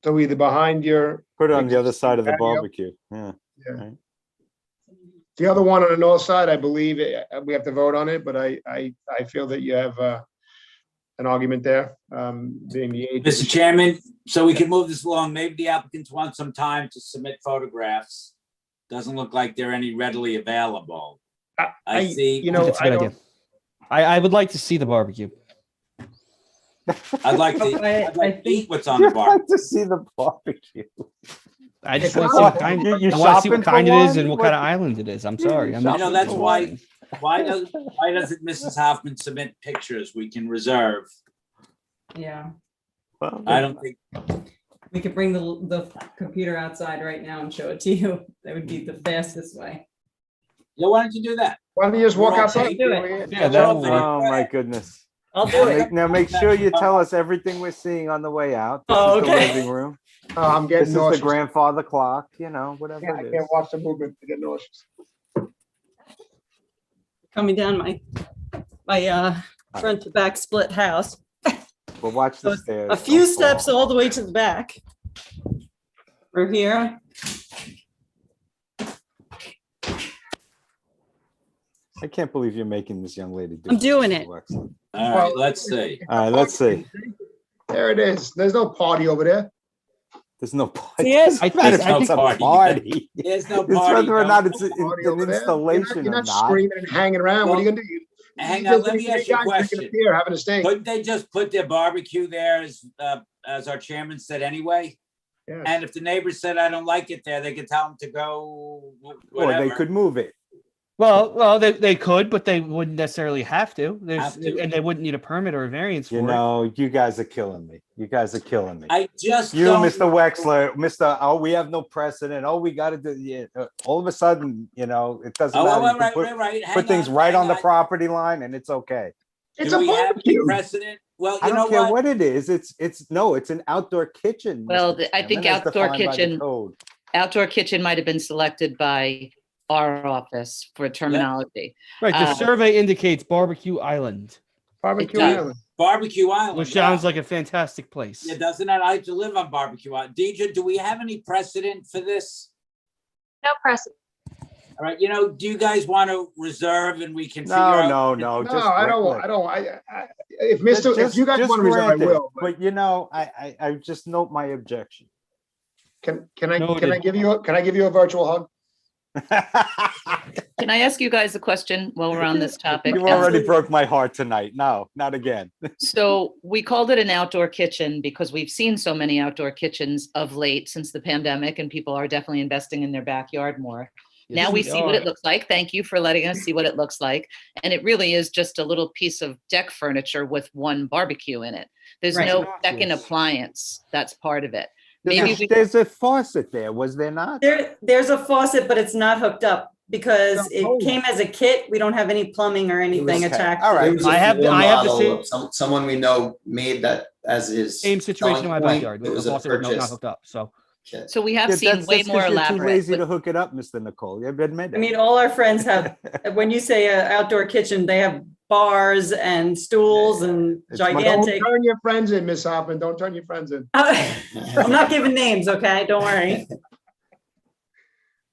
So either behind your. Put it on the other side of the patio. barbecue. Yeah. Yeah. Right. The other one on the north side, I believe we have to vote on it, but I feel that you have an argument there, being the age. Mr. Chairman, so we can move this along. Maybe the applicants want some time to submit photographs. Doesn't look like they're any readily available. I see. You I know, think it's a I good don't, idea. I would like to see the barbecue. I'd like I to eat what's on the You'd bar. like to see the barbecue. I just If want to I- see what kind, You I want to see shopping what kind for it is one? and what kind of island it is. I'm sorry. I'm I not know, that's sure. why why doesn't Mrs. Hoffman submit pictures we can reserve? Yeah, I don't think, we could bring the computer outside right now and show it to you. That would be the fastest way. yeah, why don't you do that? why don't you just walk We're all outside? Do it. Yeah, that'll work. Oh, my goodness. I'll do it. Now make sure you tell us everything we're seeing on the way out. This Oh, is the okay. living room. Oh, I'm This getting is the nauseous. grandfather clock, whatever I it is. can't watch the movement. I get nauseous. Coming down my front to back split house. But watch the So stairs. A few don't fall. steps all the way to the back. We're here. I can't believe you're making this young lady do I'm this. doing This is it. excellent. All right, let's see. All right, let's see. There it is. There's no party over there. There's no party. Yes, It doesn't matter if there's no it's a party. party. There's no It's party. whether or no. not it's Party an over there. installation You're or not not. screaming and hanging around. What are you gonna do? Hang You're on, let me ask you a guys drinking question. beer, having a steak. Couldn't they just put their barbecue there as our chairman said anyway? Yes. And if the neighbors said, I don't like it there, they could tell them to go, Or whatever. they could move it. Well, they could, but they wouldn't necessarily have to. Have to. And they wouldn't need a permit or a variance for You it. know, you guys are killing me. You guys are killing me. I just You, don't. Mr. Wexler, we have no precedent. Oh, we got to do, yeah. All of a sudden, it doesn't Oh, matter. well, You can right. Hang put things on, right hang on the on. property line and it's okay. It's Do a we have any barbecue. precedent? Well, I you know don't care what? what it is. It's an outdoor kitchen. Well, Mr. I think Chairman, as outdoor defined by the kitchen- code. Outdoor kitchen might have been selected by our office for terminology. Right. The Uh, survey indicates barbecue island, Barbecue It does. Island. Barbecue Island. which yeah. sounds like a fantastic place. Yeah, doesn't that? I like to live on Barbecue Island. Deidre, do we have any precedent for this? No precedent. All right, do you guys want to reserve and we can figure No, out? no. No, Just I don't. look. I don't. If if you guys just want to reserve, I grant it. will. But I just note my objection. Can I Noted. give you a virtual hug? Can I ask you guys a question while we're on this topic? You already broke my heart tonight. No, not again. So we called it an outdoor kitchen because we've seen so many outdoor kitchens of late since the pandemic, and people are definitely investing in their backyard more. Yes, Now we they see what are. it looks like. Thank you for letting us see what it looks like. And it really is just a little piece of deck furniture with one barbecue in it. There's Right. no second Yes. appliance. That's part of it. Maybe we, There's a faucet there, was there not? There's a faucet, but it's not hooked up because Oh. it came as a kit. We don't have any plumbing or anything Okay. attached. All right. It was a I have the model same- of someone we know made that as his. Same situation in my selling point. backyard. It was The a faucet was not purchase hooked up. So kit. so we have seen that's way 'cause more you're elaborate. too lazy with- to hook it up, Mr. Nicole. You admit I it. mean, all our friends have, when you say an outdoor kitchen, they have bars and stools and It's much- Don't gigantic. turn your friends in, Miss Hoffman. Don't turn your friends in. I'm not giving names, okay? Don't worry.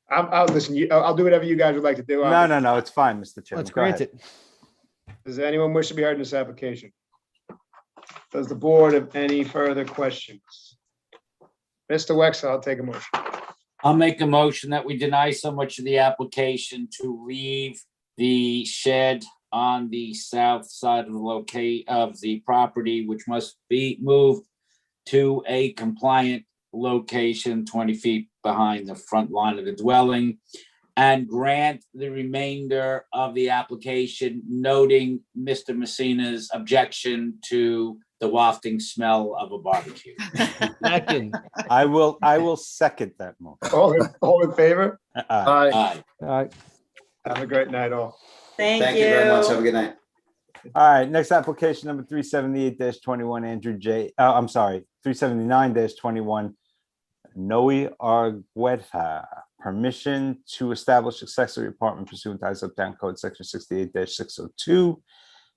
I'll listen. I'll do whatever you guys would like to do. No, it's fine, Mr. Chairman. let's Go grant ahead. it. Does anyone wish to be heard in this application? Does the board have any further questions? Mr. Wexler, I'll take a motion. I'll make a motion that we deny so much of the application to leave the shed on the south side of the property, which must be moved to a compliant location 20 feet behind the front line of the dwelling, and grant the remainder of the application, noting Mr. Messina's objection to the wafting smell of a barbecue. Second. I will second that motion. All in favor? Aye. Aye. Aye. All right. Have a great night, all. Thank you very much. Have a you. good night. All right, next application number 378-21, Andrew J. I'm sorry, 379-21, Noe Argueta. Permission to establish accessory apartment pursuant to ISO Town Code Section 68-602,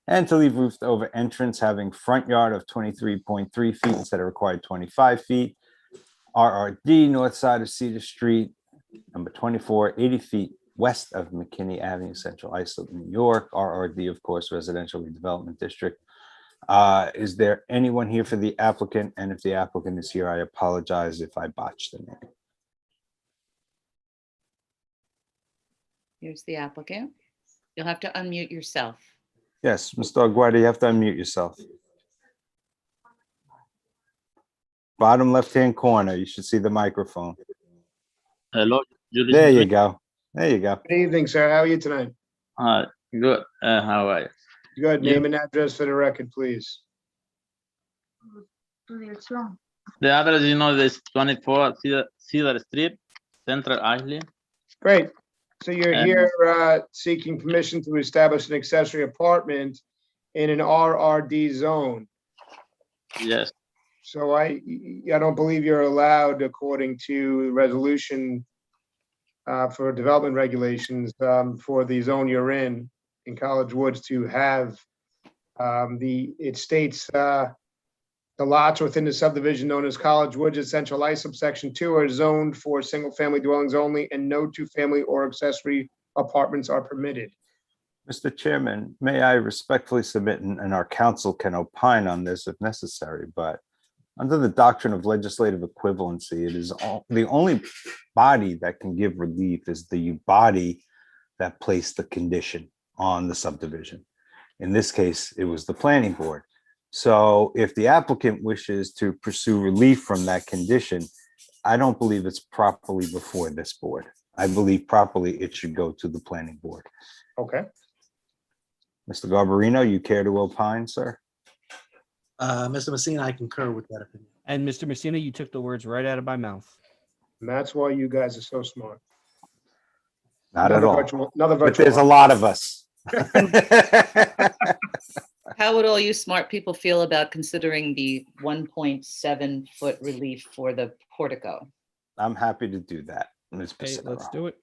and to leave roofed over entrance having front yard of 23.3 feet instead of required 25 feet. RRD, north side of Cedar Street, number 24, 80 feet west of McKinney Avenue, Central Islip, New York. RRD, of course, Residential Redevelopment District. Is there anyone here for the applicant? And if the applicant is here, I apologize if I botched the name. Here's the applicant. You'll have to unmute yourself. Yes, Mr. Aguirre, you have to unmute yourself. Bottom left-hand corner, you should see the microphone. Hello. There you go. There you go. Good evening, sir. How are you tonight? Good. How are you? Good. Yeah. Name and address for the record, please. The address, is 24 Cedar Street, Central Isley. Great. So you're And- here seeking permission to establish an accessory apartment in an RRD zone. Yes. So I don't believe you're allowed, according to resolution for development regulations for the zone you're in College Woods, to have it states the lots within the subdivision known as College Woods at Central Islip Section 2 are zoned for single-family dwellings only, and no two-family or accessory apartments are permitted. Mr. Chairman, may I respectfully submit, and our council can opine on this if necessary, but under the doctrine of legislative equivalency, it is the only body that can give relief is the body that placed the condition on the subdivision. In this case, it was the planning board. So if the applicant wishes to pursue relief from that condition, I don't believe it's properly before this board. I believe properly it should go to the planning board. Okay. Mr. Garbarino, you care to opine, sir? Mr. Messina, I concur with that opinion. And Mr. Messina, you took the words right out of my mouth. And that's why you guys are so smart. Not at all. Another But virtual. there's a lot of us. How would all you smart people feel about considering the 1.7-foot relief for the portico? I'm happy to do that, Ms. Okay, Pacero. let's do it.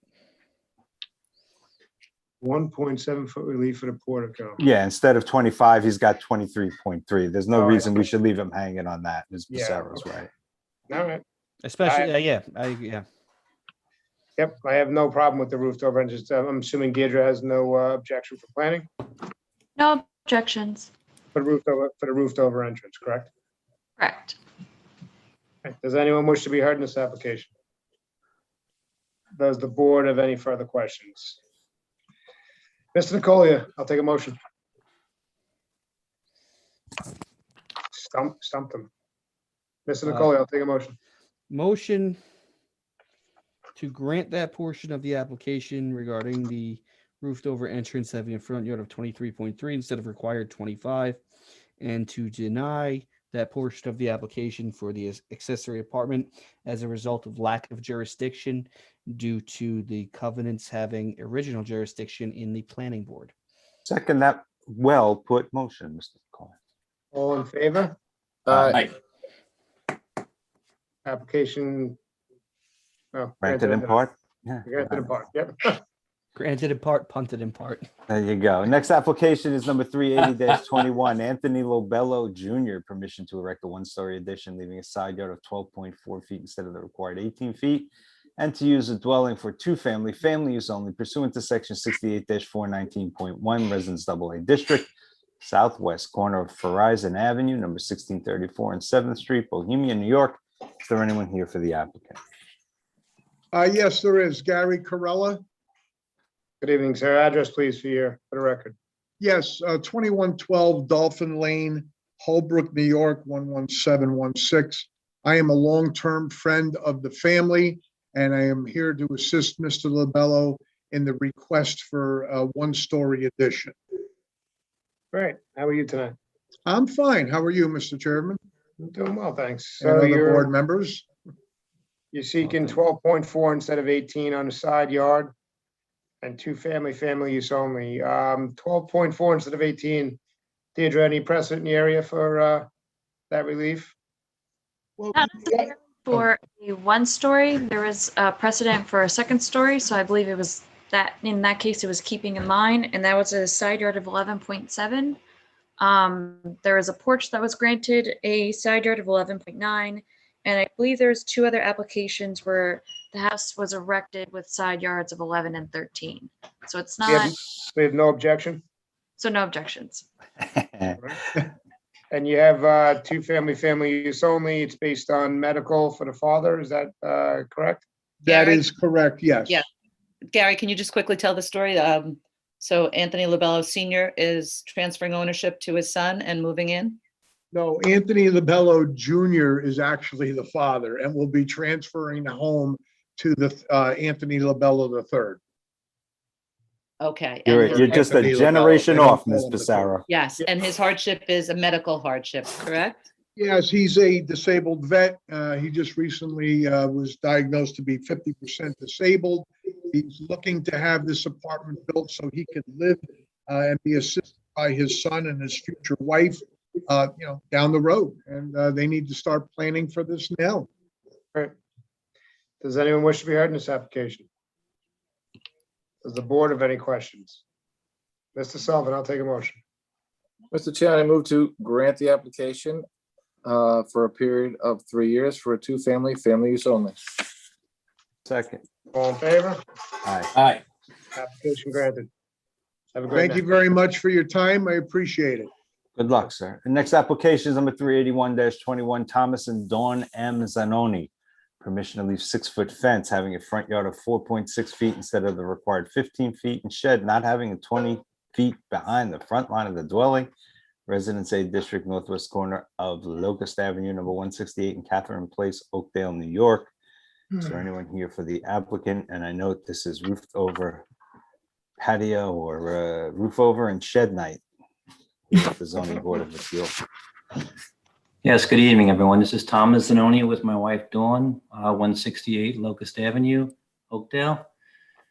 1.7 foot relief for the portico. Yeah, instead of 25, he's got 23.3. There's no All right. reason we should leave him hanging on that. Ms. Yeah, Pacero's okay. right. All right. Especially, yeah. Yep, I have no problem with the roofed over entrance. I'm assuming Deirdre has no objection for planning No objections. for the roofed over entrance, correct? Correct. Okay. Does anyone wish to be heard in this application? Does the board have any further questions? Mr. Nicolia, I'll take a motion. Stump them. Mr. Nicolia, I'll take a motion. Motion to grant that portion of the application regarding the roofed over entrance having a front yard of 23.3 instead of required 25, and to deny that portion of the application for the accessory apartment as a result of lack of jurisdiction due to the covenants having original jurisdiction in the planning board. Second that well put motion, Mr. Cohen. All in favor? Aye. Application. Granted in part? Yeah. Granted in part, yep. Granted in part, punted in part. There you go. Next application is number 380-21, Anthony Lobello Jr., permission to erect a one-story addition, leaving a side yard of 12.4 feet instead of the required 18 feet, and to use a dwelling for two-family, family use only pursuant to section 68-419.1, Residence AA District, southwest corner of Verizon Avenue, number 1634 and 7th Street, Bohemia, New York. Is there anyone here for the applicant? Yes, there is. Gary Corella. Good evening, sir. Address, please, for the record. Yes, 2112 Dolphin Lane, Holbrook, New York, 11716. I am a long-term friend of the family, and I am here to assist Mr. Lobello in the request for a one-story addition. Great. How are you tonight? I'm fine. How are you, Mr. Chairman? I'm doing well, thanks. And So other board members? you're seeking 12.4 instead of 18 on the side yard and two-family, family use only. 12.4 instead of 18. Deirdre, any precedent in the area for that relief? Not necessarily for a one-story. There was a precedent for a second story, so I believe it was that, in that case, it was keeping in line, and that was a side yard of 11.7. There was a porch that was granted a side yard of 11.9, and I believe there's two other applications where the house was erected with side yards of 11 and 13. So it's We have- not, We have no objection. so no objections. And you have family use only. It's based on medical for the father. Is that correct? That Gary? is correct, yes. Yeah. Gary, can you just quickly tell the story? So Anthony Lobello Sr. is transferring ownership to his son and moving in? No, Anthony LaBello Jr. is actually the father and will be transferring the home to the Anthony LaBello III. Okay. and You're, his- you're just a Anthony LaBello. generation They don't off, call Ms. him the Pissarro. Yes, and his hardship is a medical hardship, correct? Yes, he's a disabled vet. He just recently was diagnosed to be 50% disabled. He's looking to have this apartment built so he can live and be assisted by his son and his future wife, down the road. And they need to start planning for this now. Right. Does anyone wish to be heard in this application? Does the board have any questions? Mr. Sullivan, I'll take a motion. Mr. Chairman, I move to grant the application for a period of 3 years for a family use only. Second. All in favor? Aye. Aye. Application granted. Have a great Thank night. you very much for your time. I appreciate it. Good luck, sir. The next application is number 381-21, Thomas and Dawn M. Zanoni. Permission to leave 6-foot fence having a front yard of 4.6 feet instead of the required 15 feet, and shed not having a 20 feet behind the front line of the dwelling. Residence A District, northwest corner of Locust Avenue, number 168 in Catherine Place, Oakdale, New York. Is there anyone here for the applicant? And I note this is roofed over patio or roof over and shed night here at the zoning board of appeals. Yes, good evening, everyone. This is Thomas Zanoni with my wife Dawn, 168 Locust Avenue, Oakdale.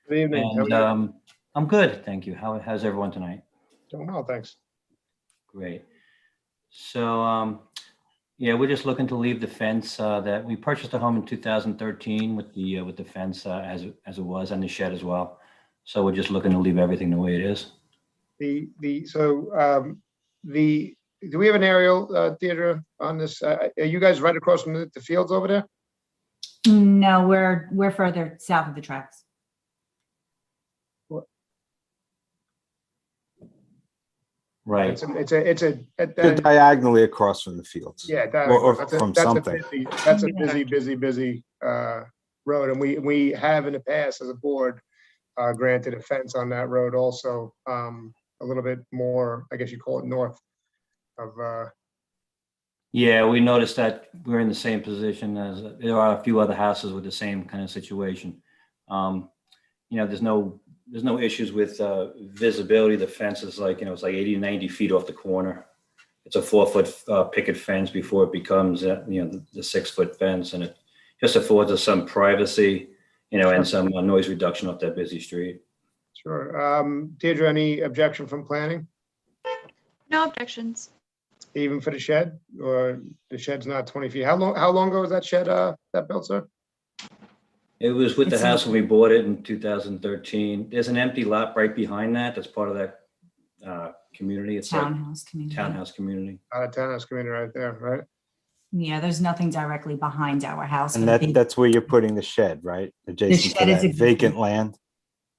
Good evening. How are And you? I'm good, thank you. How's everyone tonight? Doing well, thanks. Great. So, yeah, we're just looking to leave the fence that we purchased a home in 2013 with the fence as it was, and the shed as well. So we're just looking to leave everything the way it is. Do we have an aerial, Deirdre, on this? Are you guys right across from the fields over there? No, we're further south of the tracks. Right. They're diagonally across from the fields. Yeah, Or that's a- from that's a something. That's a busy road, and we have in the past as a board granted a fence on that road also, a little bit more, I guess you call it north of, Yeah, we noticed that we're in the same position as, there are a few other houses with the same kind of situation. There's no issues with visibility. The fence is like, it's like 80, 90 feet off the corner. It's a 4-foot picket fence before it becomes, the 6-foot fence, and it just affords us some privacy, and some noise reduction off that busy street. sure. Deirdre, any objection from planning, No objections. even for the shed, or the shed's not 20 feet? How long ago was that shed, that built, sir? It was with the It's house when we bought it in 2013. There's an empty lot right behind that. That's part of that community. It's like Townhouse community. townhouse community. Townhouse community right there, right? Yeah, there's nothing directly behind our house. And but the- that's where you're putting the shed, right? Adjacent to shed is that existing. vacant land.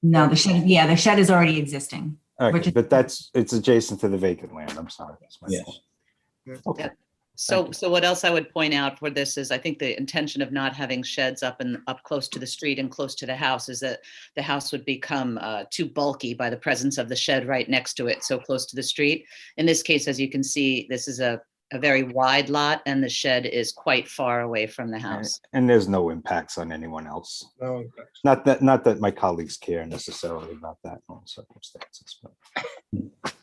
No, the shed is already existing. Which Okay, is- but it's adjacent to the vacant land. I'm sorry. That's my fault. Okay. So what else I would point out for this is, I think the intention of not having sheds up close to the street and close to the house is that the house would become too bulky by the presence of the shed right next to it, so close to the street. In this case, as you can see, this is a very wide lot, and the shed is quite far away from the house. And there's no impacts on anyone else. No. Not that my colleagues care necessarily about that in all circumstances, but.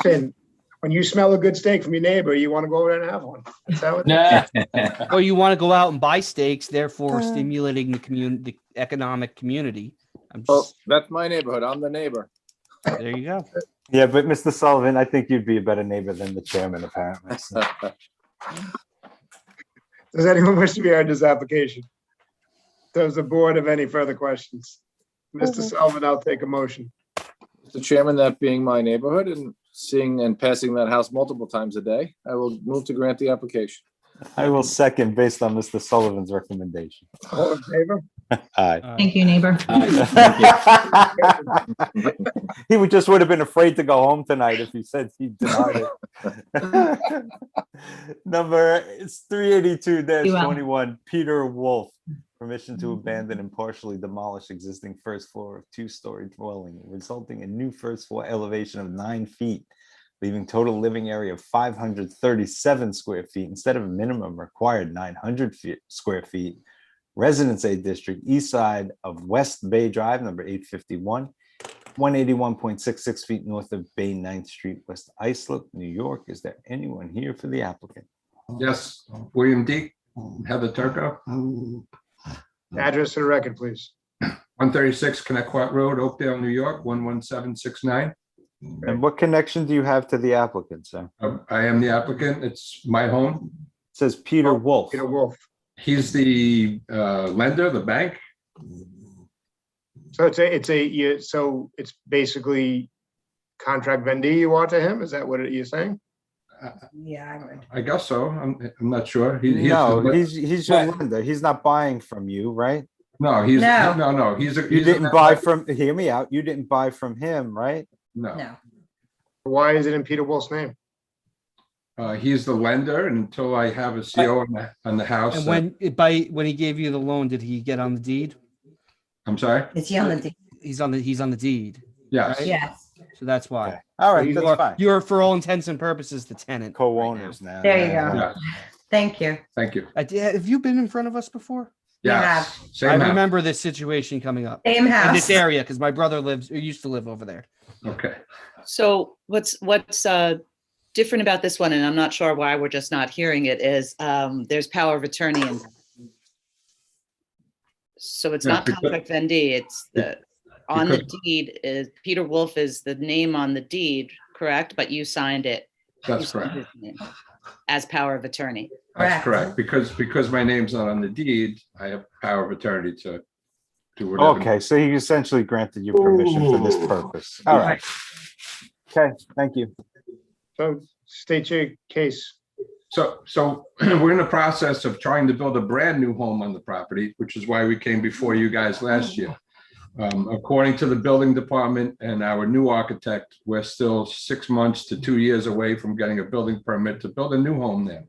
Finn, when you smell a good steak from your neighbor, you want to go over there and have one. That's how it Or you want to go out and buy steaks, therefore stimulating the community, the economic community. Oh, that's my neighborhood. I'm the neighbor. There you go. Yeah, but Mr. Sullivan, I think you'd be a better neighbor than the chairman, apparently. so. Does anyone wish to be heard in this application? Does the board have any further questions? Mr. Sullivan, I'll take a motion. Mr. Chairman, that being my neighborhood and seeing and passing that house multiple times a day, I will move to grant the application. I will second based on Mr. Sullivan's recommendation. All in favor? Aye. Thank you, neighbor. He would have been afraid to go home tonight if he said he denied it. It's 382-21, Peter Wolf. Permission to abandon and partially demolish existing first floor of two-story dwelling, resulting in new first floor elevation of 9 feet, leaving total living area of 537 square feet instead of a minimum required 900 square feet. Residence A District, east side of West Bay Drive, number 851, 181.66 feet north of Bay 9th Street, West Islip, New York. Is there anyone here for the applicant? Yes, William Deek, Heather Turco, Address to the record, please. 136 Connecticut Road, Oakdale, New York, 11769. And what connection do you have to the applicant, sir? I am the applicant. It's my home. It says Peter Wolf. Peter Wolf. He's the lender, the bank. So so it's basically contract vendee you want to him? Is that what you're saying? Yeah, I would. I guess so. I'm not sure. He's your lender. He's not buying from you, right? No, No. no. He's You didn't buy from, hear me out. You didn't buy from him, right? No. Why is it in Peter Wolf's name? He's the lender until I have a CO on the house. And when he gave you the loan, did he get on the deed? I'm sorry? Is he on the deed? He's on the deed. Yes. right? Yes. So that's why. All right, that's fine. You're for all intents and purposes the tenant. Co-owners now. There you go. Yeah. Thank you. Thank you. Have you been in front of us before? Yes. Same I house. remember this situation coming up. Same In house. this area, because my brother used to live over there. Okay. So what's different about this one, and I'm not sure why we're just not hearing it, is there's power of attorney in. So it's not because- contract vendee, it's on the deed is Peter Wolf is the name on the deed, correct? But you signed it. That's You signed correct. his name as power of attorney. That's correct. Because my name's not on the deed, I have power of attorney to do whatever. Okay, so he essentially granted you permission for this purpose. All right. Okay, thank you. So state your case. So we're in the process of trying to build a brand new home on the property, which is why we came before you guys last year. According to the building department and our new architect, we're still 6 months to 2 years away from getting a building permit to build a new home there.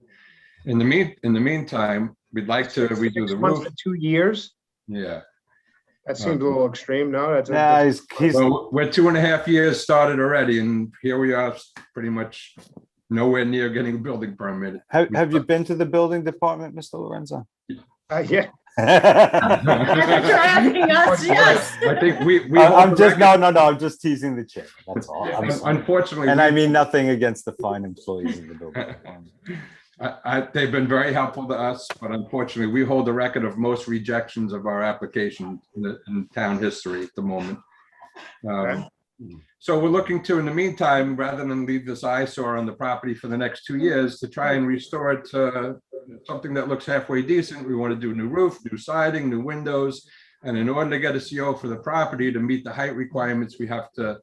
In the meantime, we'd like to redo the 6 months roof. to 2 years? Yeah. That seems a little extreme, no? That's Well, we're 2.5 years started already, and here we are pretty much nowhere near getting a building permit. Have you been to the building department, Mr. Lorenzo? Yeah. Asking us, yes. I think we I'm just, no, I'm just teasing the chair. That's all. I'm sorry. Unfortunately. And I mean nothing against the fine employees of the building department. They've been very helpful to us, but unfortunately, we hold the record of most rejections of our application in town history at the moment. So we're looking to, in the meantime, rather than leave this eyesore on the property for the next 2 years, to try and restore it to something that looks halfway decent. We want to do new roof, new siding, new windows. And in order to get a CO for the property to meet the height requirements, we have to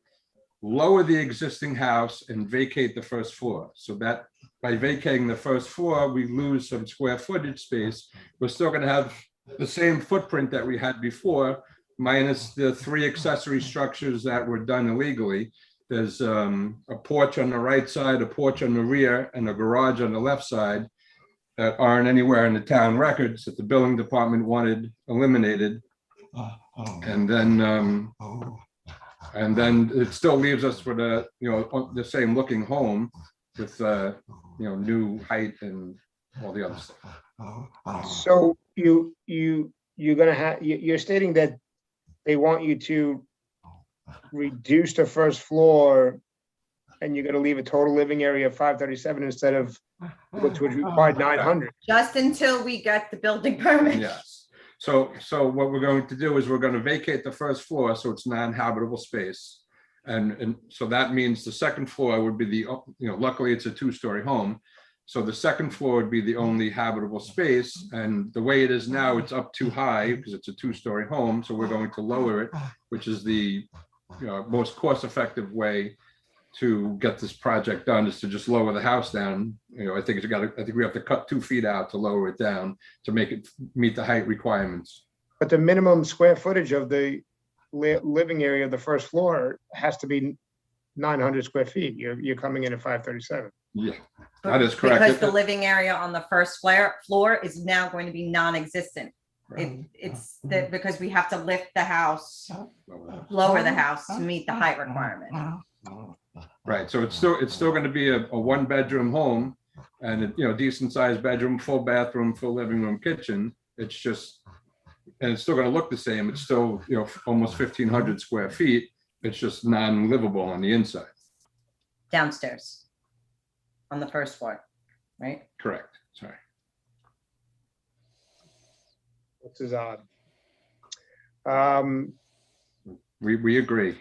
lower the existing house and vacate the first floor. So that by vacating the first floor, we lose some square footage space. We're still going to have the same footprint that we had before, minus the 3 accessory structures that were done illegally. There's a porch on the right side, a porch on the rear, and a garage on the left side that aren't anywhere in the town records that the building department wanted eliminated. And then it still leaves us with the same looking home with new height and all the other stuff. So you're stating that they want you to reduce the first floor and you're gonna leave a total living area of 537 instead of which would require 900. Just until we get the building permit. Yes. So what we're going to do is we're going to vacate the first floor so it's non-habitable space. And so that means the second floor would be luckily it's a 2-story home. So the second floor would be the only habitable space. And the way it is now, it's up too high because it's a 2-story home. So we're going to lower it, which is the most cost-effective way to get this project done, is to just lower the house down. I think we have to cut 2 feet out to lower it down to make it meet the height requirements. But the minimum square footage of the living area of the first floor has to be 900 square feet. You're coming in at 537. Yeah, that is correct. Because the living area on the first floor is now going to be non-existent. It's that because we have to lift the house, lower the house to meet the height requirement. Right, so it's still going to be a one-bedroom home and a decent sized bedroom, full bathroom, full living room, kitchen. It's just, and it's still going to look the same. It's still, almost 1,500 square feet. It's just non-livable on the inside. Downstairs on the first floor, right? Correct, sorry. This is odd. We agree.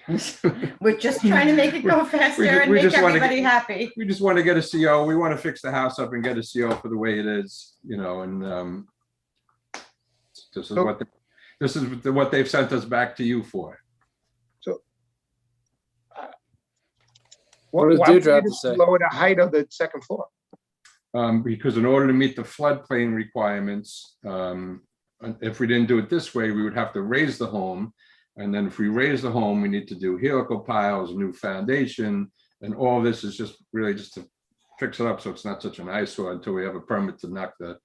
We're just trying to make it go faster and make everybody happy. We just want to get a CO. We want to fix the house up and get a CO for the way it is, and this is what they've sent us back to you for. So, What does why would Deirdre have you to say? Lower the height of the second floor. Because in order to meet the floodplain requirements, if we didn't do it this way, we would have to raise the home. And then if we raise the home, we need to do helical piles, new foundation, and all this is just really just to fix it up so it's not such an eyesore until we have a permit to knock the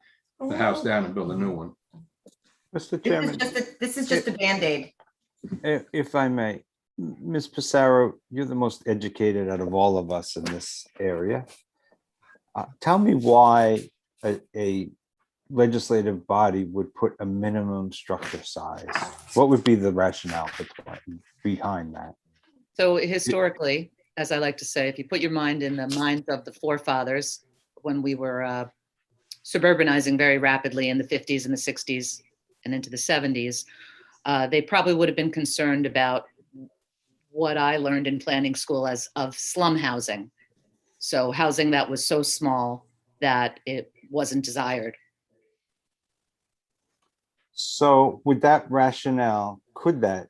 house down and build a new one. Mr. Chairman, This is just a Band-Aid. if I may, Ms. Pissarro, you're the most educated out of all of us in this area. Tell me why a legislative body would put a minimum structure size. What would be the rationale behind that? So historically, as I like to say, if you put your mind in the minds of the forefathers, when we were suburbanizing very rapidly in the 50s and the 60s and into the 70s, they probably would have been concerned about what I learned in planning school as of slum housing. So housing that was so small that it wasn't desired. So with that rationale, could that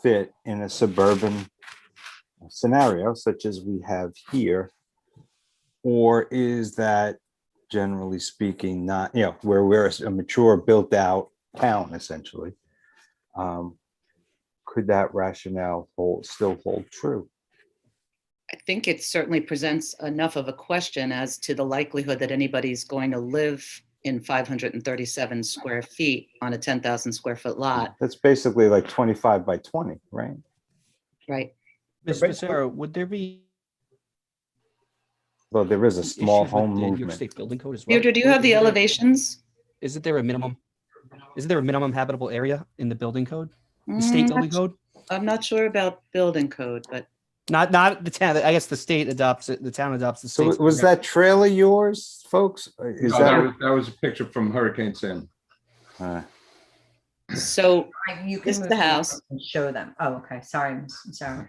fit in a suburban scenario such as we have here? Or is that, generally speaking, not, where we're a mature, built out town essentially? Could that rationale still hold true? I think it certainly presents enough of a question as to the likelihood that anybody's going to live in 537 square feet on a 10,000 square foot lot. That's basically like 25 by 20, right? Right. Ms. Pissarro, would there be Well, there is a small issues with home the New York movement. State Building Code as well? Deirdre, do you have the elevations? Isn't there a minimum habitable area in the building code? The state building code? I'm not sure about building code, but Not the town. I guess the state adopts it. The town adopts the So state. was that trailer yours, folks? Is No, that was a picture from Hurricane Sandy. so You this is move the house. and show them. Oh, okay. Sorry, I'm sorry.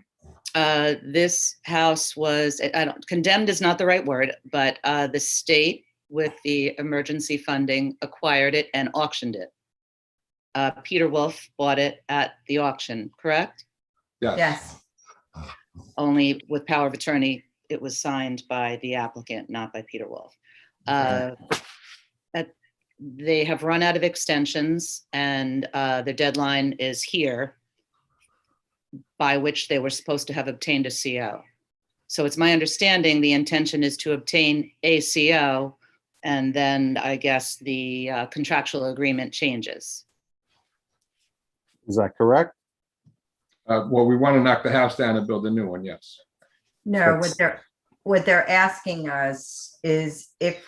This house was, condemned is not the right word, but the state with the emergency funding acquired it and auctioned it. Peter Wolf bought it at the auction, correct? Yes. Only with power of attorney, it was signed by the applicant, not by Peter Wolf. They have run out of extensions and the deadline is here, by which they were supposed to have obtained a CO. So it's my understanding the intention is to obtain a CO and then I guess the contractual agreement changes. Is that correct? Well, we want to knock the house down and build a new one, yes. No, what they're asking us is if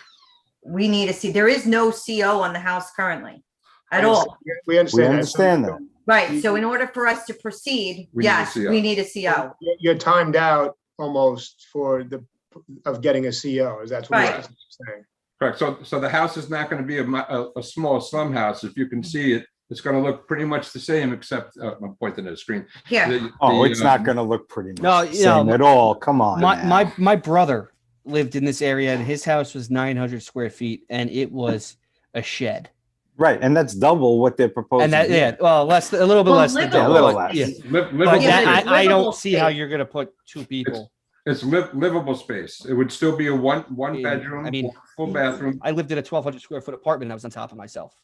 we need to see, there is no CO on the house currently at all. We understand. We understand that. Right, so in order for us to proceed, We need a yes, CO. we need a CO. You're timed out almost of getting a CO, is that what you're saying? Correct. So the house is not going to be a small slum house. If you can see it, it's going to look pretty much the same, except I'm pointing at the screen. Yeah. It's not going to look pretty much No, the same at all. Come on. My brother lived in this area and his house was 900 square feet and it was a shed. Right, and that's double what they're proposing. And here. well, a little bit less than that. A little less. Yeah. Livable But space. I don't see how you're going to put two people. It's livable space. It would still be a one bedroom, full bathroom. I lived in a 1,200 square foot apartment. I was on top of myself.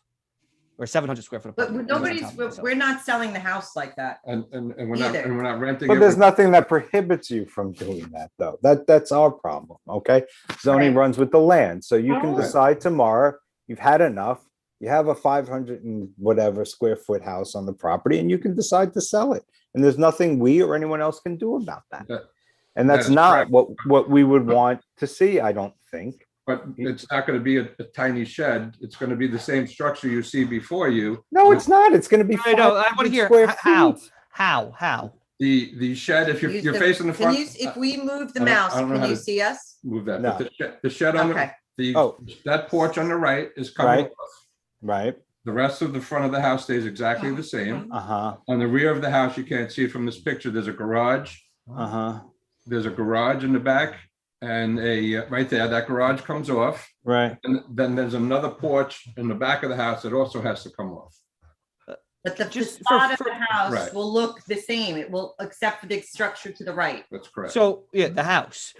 or 700 square foot But apartment. nobody's, we're not selling the house like that. And we're Either. not renting. But it. there's nothing that prohibits you from doing that, though. That's our problem, okay? Zoning Right. runs with the land, so you can Right. decide tomorrow, you've had enough. You have a 500 and whatever square foot house on the property, and you can decide to sell it. And there's nothing we or anyone else can do about that. And that's That is not correct. what we would want to see, I don't think. But it's not going to be a tiny shed. It's going to be the same structure you see before you. No, it's not. It's going to be I know. I want 500 to hear square how. feet. How? The shed, if you're facing the Can front. you, if we move the I don't- mouse, I don't know can how you to- see us? Move that. No. But the shed on Okay. that porch on the right is coming Right. off. Right. The rest of the front of the house stays exactly the same. Uh-huh. On the rear of the house, you can't see it from this picture. There's a garage. Uh-huh. There's a garage in the back and right there, that garage comes off. Right. And then there's another porch in the back of the house that also has to come off. But the Just facade of for- the house Right. will look the same. It will, except for the structure to the right. That's correct. So yeah, the house.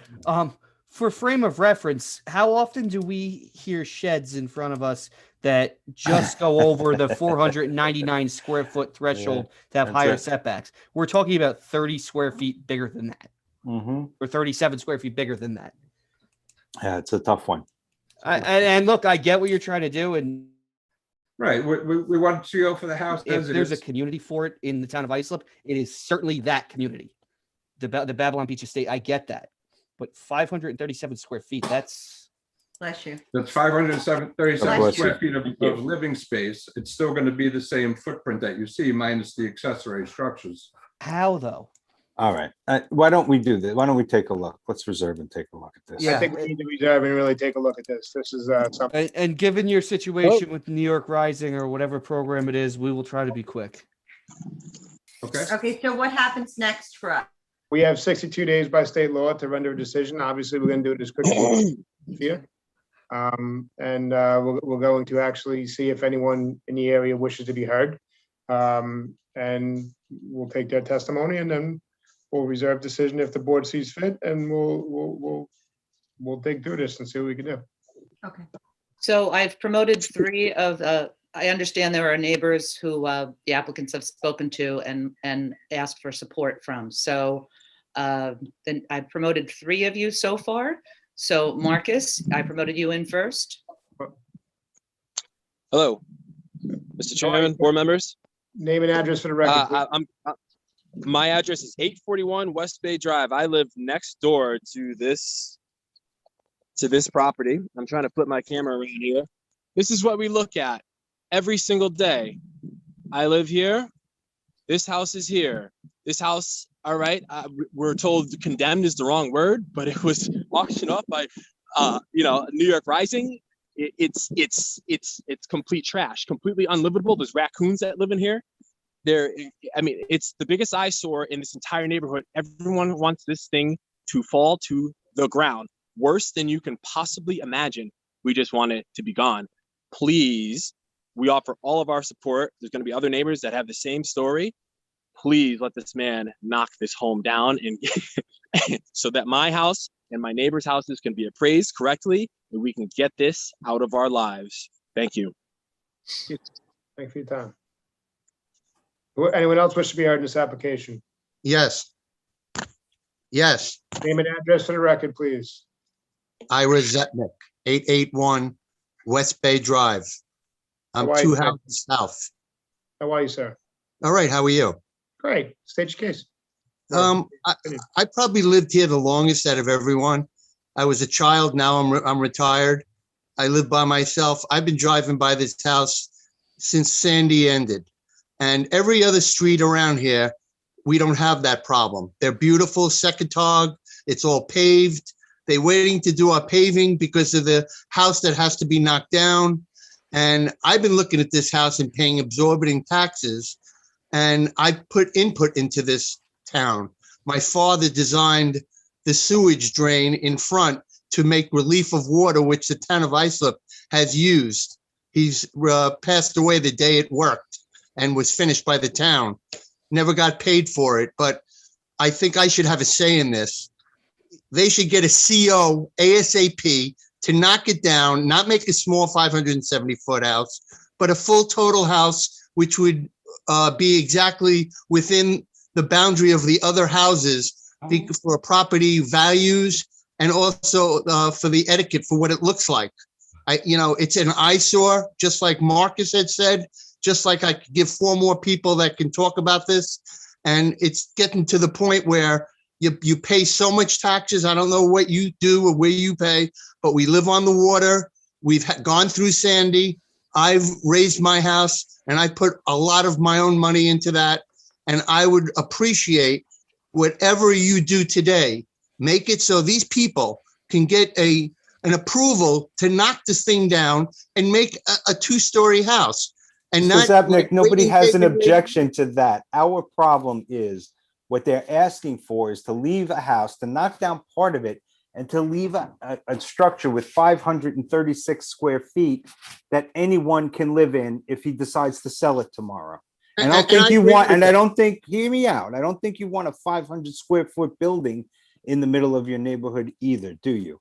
For frame of reference, how often do we hear sheds in front of us that just go over the 499 square foot threshold to have that's higher it. setbacks? We're talking about 30 square feet bigger than that, Mm-hmm. or 37 square feet bigger than that. Yeah, it's a tough one. And look, I get what you're trying to do, and Right, we want to go for the house if as it there's a is. community for it in the town of Islip, it is certainly that community, the Babylon Beach Estate. I get that, but 537 square feet, that's Bless you. That's 537 Bless square you. feet of living space. It's still going to be the same footprint that you see minus the accessory structures. how though. All right. Why don't we do this? Why don't we take a look? Let's reserve and take a look at this. I think we need to reserve and really take a look at this. This is something. And given your situation with New York Rising or whatever program it is, we will try to be quick. Okay. Okay, so what happens next for us? We have 62 days by state law to render a decision. Obviously, we're going to do it as quickly as here. We're going to actually see if anyone in the area wishes to be heard. And we'll take their testimony and then we'll reserve decision if the board sees fit, and we'll dig through this and see what we can do. Okay. So I've promoted three of, I understand there are neighbors who the applicants have spoken to and asked for support from. So then I promoted three of you so far. So Marcus, I promoted you in first. Hello, Mr. Chairman, board members. Name and address for the record. My address is 841 West Bay Drive. I live next door to this property. I'm trying to flip my camera around here. This is what we look at every single day. I live here. This house is here. This house, all right, we're told condemned is the wrong word, but it was auctioned off by, New York Rising. It's complete trash, completely unlivable. There's raccoons that live in here. It's the biggest eyesore in this entire neighborhood. Everyone wants this thing to fall to the ground, worse than you can possibly imagine. We just want it to be gone. Please, we offer all of our support. There's going to be other neighbors that have the same story. Please let this man knock this home down and so that my house and my neighbors' houses can be appraised correctly and we can get this out of our lives. Thank you. Thank you for your time. Anyone else wish to be heard in this application? Yes. Yes, Name and address for the record, please. Ira Zetnik, 881 West Bay Drive. I'm How are you, two sir? houses south. How are you, sir? All right, how are you? Great. State your case. I probably lived here the longest out of everyone. I was a child, now I'm retired. I live by myself. I've been driving by this house since Sandy ended. And every other street around here, we don't have that problem. They're beautiful, Secretog, it's all paved. They're waiting to do our paving because of the house that has to be knocked down. And I've been looking at this house and paying exorbitant taxes. And I put input into this town. My father designed the sewage drain in front to make relief of water, which the town of Islip has used. He's passed away the day it worked and was finished by the town. Never got paid for it, but I think I should have a say in this. They should get a CO ASAP to knock it down, not make a small 570-foot house, but a full total house, which would be exactly within the boundary of the other houses for property values and also for the etiquette for what it looks like. It's an eyesore, just like Marcus had said, just like I could give 4 more people that can talk about this. And it's getting to the point where you pay so much taxes. I don't know what you do or where you pay, but we live on the water. We've gone through Sandy. I've raised my house and I put a lot of my own money into that. And I would appreciate whatever you do today, make it so these people can get an approval to knock this thing down and make a 2-story house. And Mr. Zepnik, nobody has an objection to that. Our problem is what they're asking for is to leave a house, to knock down part of it, and to leave a structure with 536 square feet that anyone can live in if he decides to sell it tomorrow. And I don't think you want, and I don't think, hear me out, I don't think you want a 500 square foot building in the middle of your neighborhood either, do you?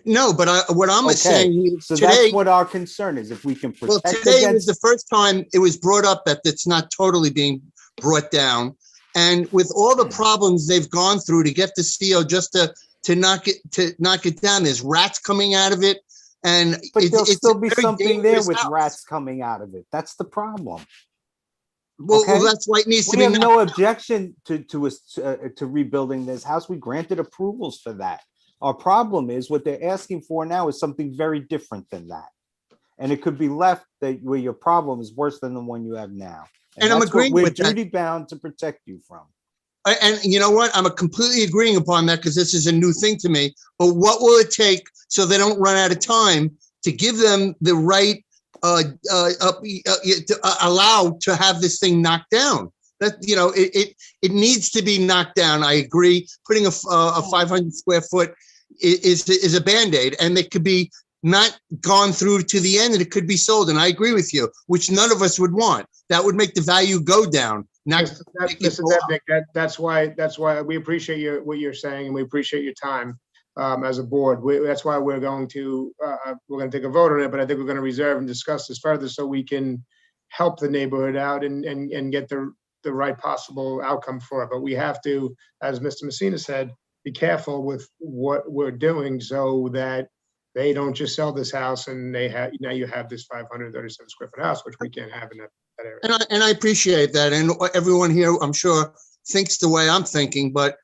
No, but what I'm saying is so today, that's what our concern is. If we can protect well, today was against, the first time it was brought up that it's not totally being brought down. And with all the problems they've gone through to get the CO just to knock it down, there's rats coming out of it. And but there'll it's still a be very something there dangerous with house. rats coming out of it. That's the problem. Well, that's why it needs to We be. have no objection to rebuilding this house. We granted approvals for that. Our problem is what they're asking for now is something very different than that. And it could be left that where your problem is worse than the one you have now. And I'm that's what agreeing we're with that. duty bound to protect you from. And you know what? I'm completely agreeing upon that because this is a new thing to me. But what will it take so they don't run out of time to give them the right to allow to have this thing knocked down? That it needs to be knocked down. I agree. Putting a 500 square foot is a Band-Aid, and it could be not gone through to the end, and it could be sold. And I agree with you, which none of us would want. That would make the value go down. Mr. Zepnik, that's why we appreciate what you're saying, and we appreciate your time as a board. That's why we're going to take a vote on it, but I think we're going to reserve and discuss this further so we can help the neighborhood out and get the right possible outcome for it. But we have to, as Mr. Messina said, be careful with what we're doing so that they don't just sell this house and now you have this 537 square foot house, which we can't have in that area. And I appreciate that. And everyone here, I'm sure, thinks the way I'm thinking, but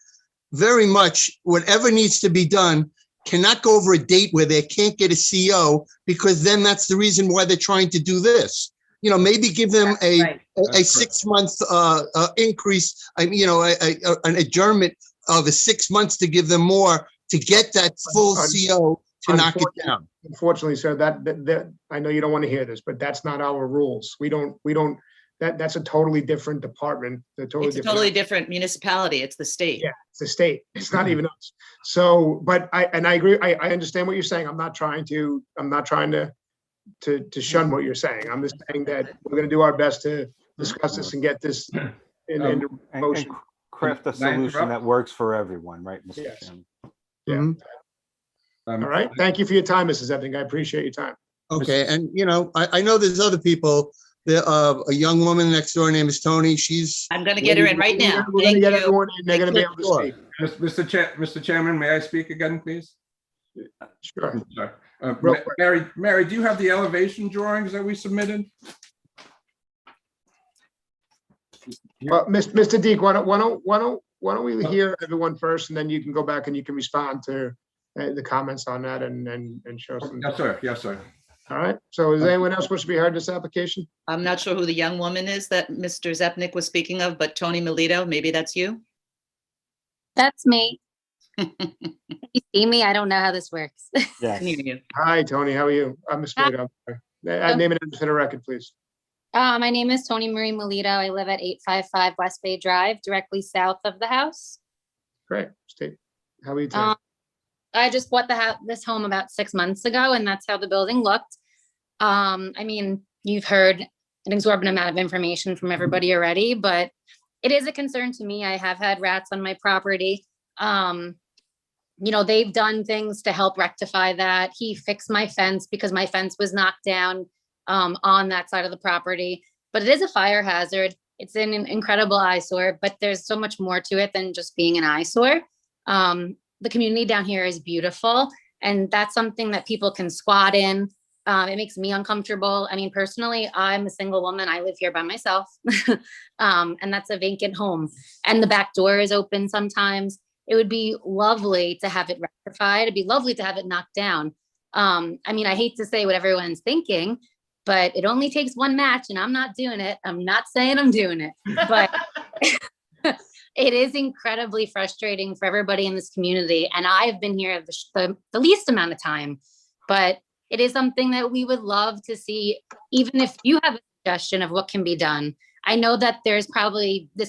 very much whatever needs to be done cannot go over a date where they can't get a CO, because then that's the reason why they're trying to do this. Maybe give them a 6-month increase, an adjournment of 6 months to give them more to get that full CO to knock it down. Unfortunately, sir, that I know you don't want to hear this, but that's not our rules. We don't. That's a totally different department. It's a totally different municipality. It's the state. Yeah, it's the state. It's not even us. So, but I agree. I understand what you're saying. I'm not trying to shun what you're saying. I'm just saying that we're going to do our best to discuss this and get this into motion. And craft a solution that works for everyone, right, Mr. Chairman? Yeah. All right. Thank you for your time, Mrs. Zepnik. I appreciate your time. Okay. And, I know there's other people. A young woman next door named is Tony. I'm going to get her in right now. We're going to get everyone in. They're going to be able to speak. Mr. Chairman, may I speak again, please? Sure. Sorry. Mary, do you have the elevation drawings that we submitted? Well, Mr. Deek, why don't we hear everyone first, and then you can go back and you can respond to the comments on that and show some. Yes, sir. Yes, sir. All right. So is anyone else supposed to be heard in this application? I'm not sure who the young woman is that Mr. Zepnik was speaking of, but Tony Melito, maybe that's you? That's me. You see me? I don't know how this works. Yes. Hi, Tony. How are you? I'm Mr. Melito. Name and address for the record, please. My name is Tony Marie Melito. I live at 855 West Bay Drive, directly south of the house. Great. How are you today? I just bought this home about 6 months ago, and that's how the building looked. I mean, you've heard an exorbitant amount of information from everybody already, but it is a concern to me. I have had rats on my property. They've done things to help rectify that. He fixed my fence because my fence was knocked down on that side of the property. But it is a fire hazard. It's an incredible eyesore, but there's so much more to it than just being an eyesore. The community down here is beautiful, and that's something that people can squat in. It makes me uncomfortable. I mean, personally, I'm a single woman. I live here by myself, and that's a vacant home. And the back door is open sometimes. It would be lovely to have it rectified. It'd be lovely to have it knocked down. I mean, I hate to say what everyone's thinking, but it only takes one match, and I'm not doing it. I'm not saying I'm doing it, but it is incredibly frustrating for everybody in this community. And I've been here the least amount of time, but it is something that we would love to see, even if you have a suggestion of what can be done. I know that this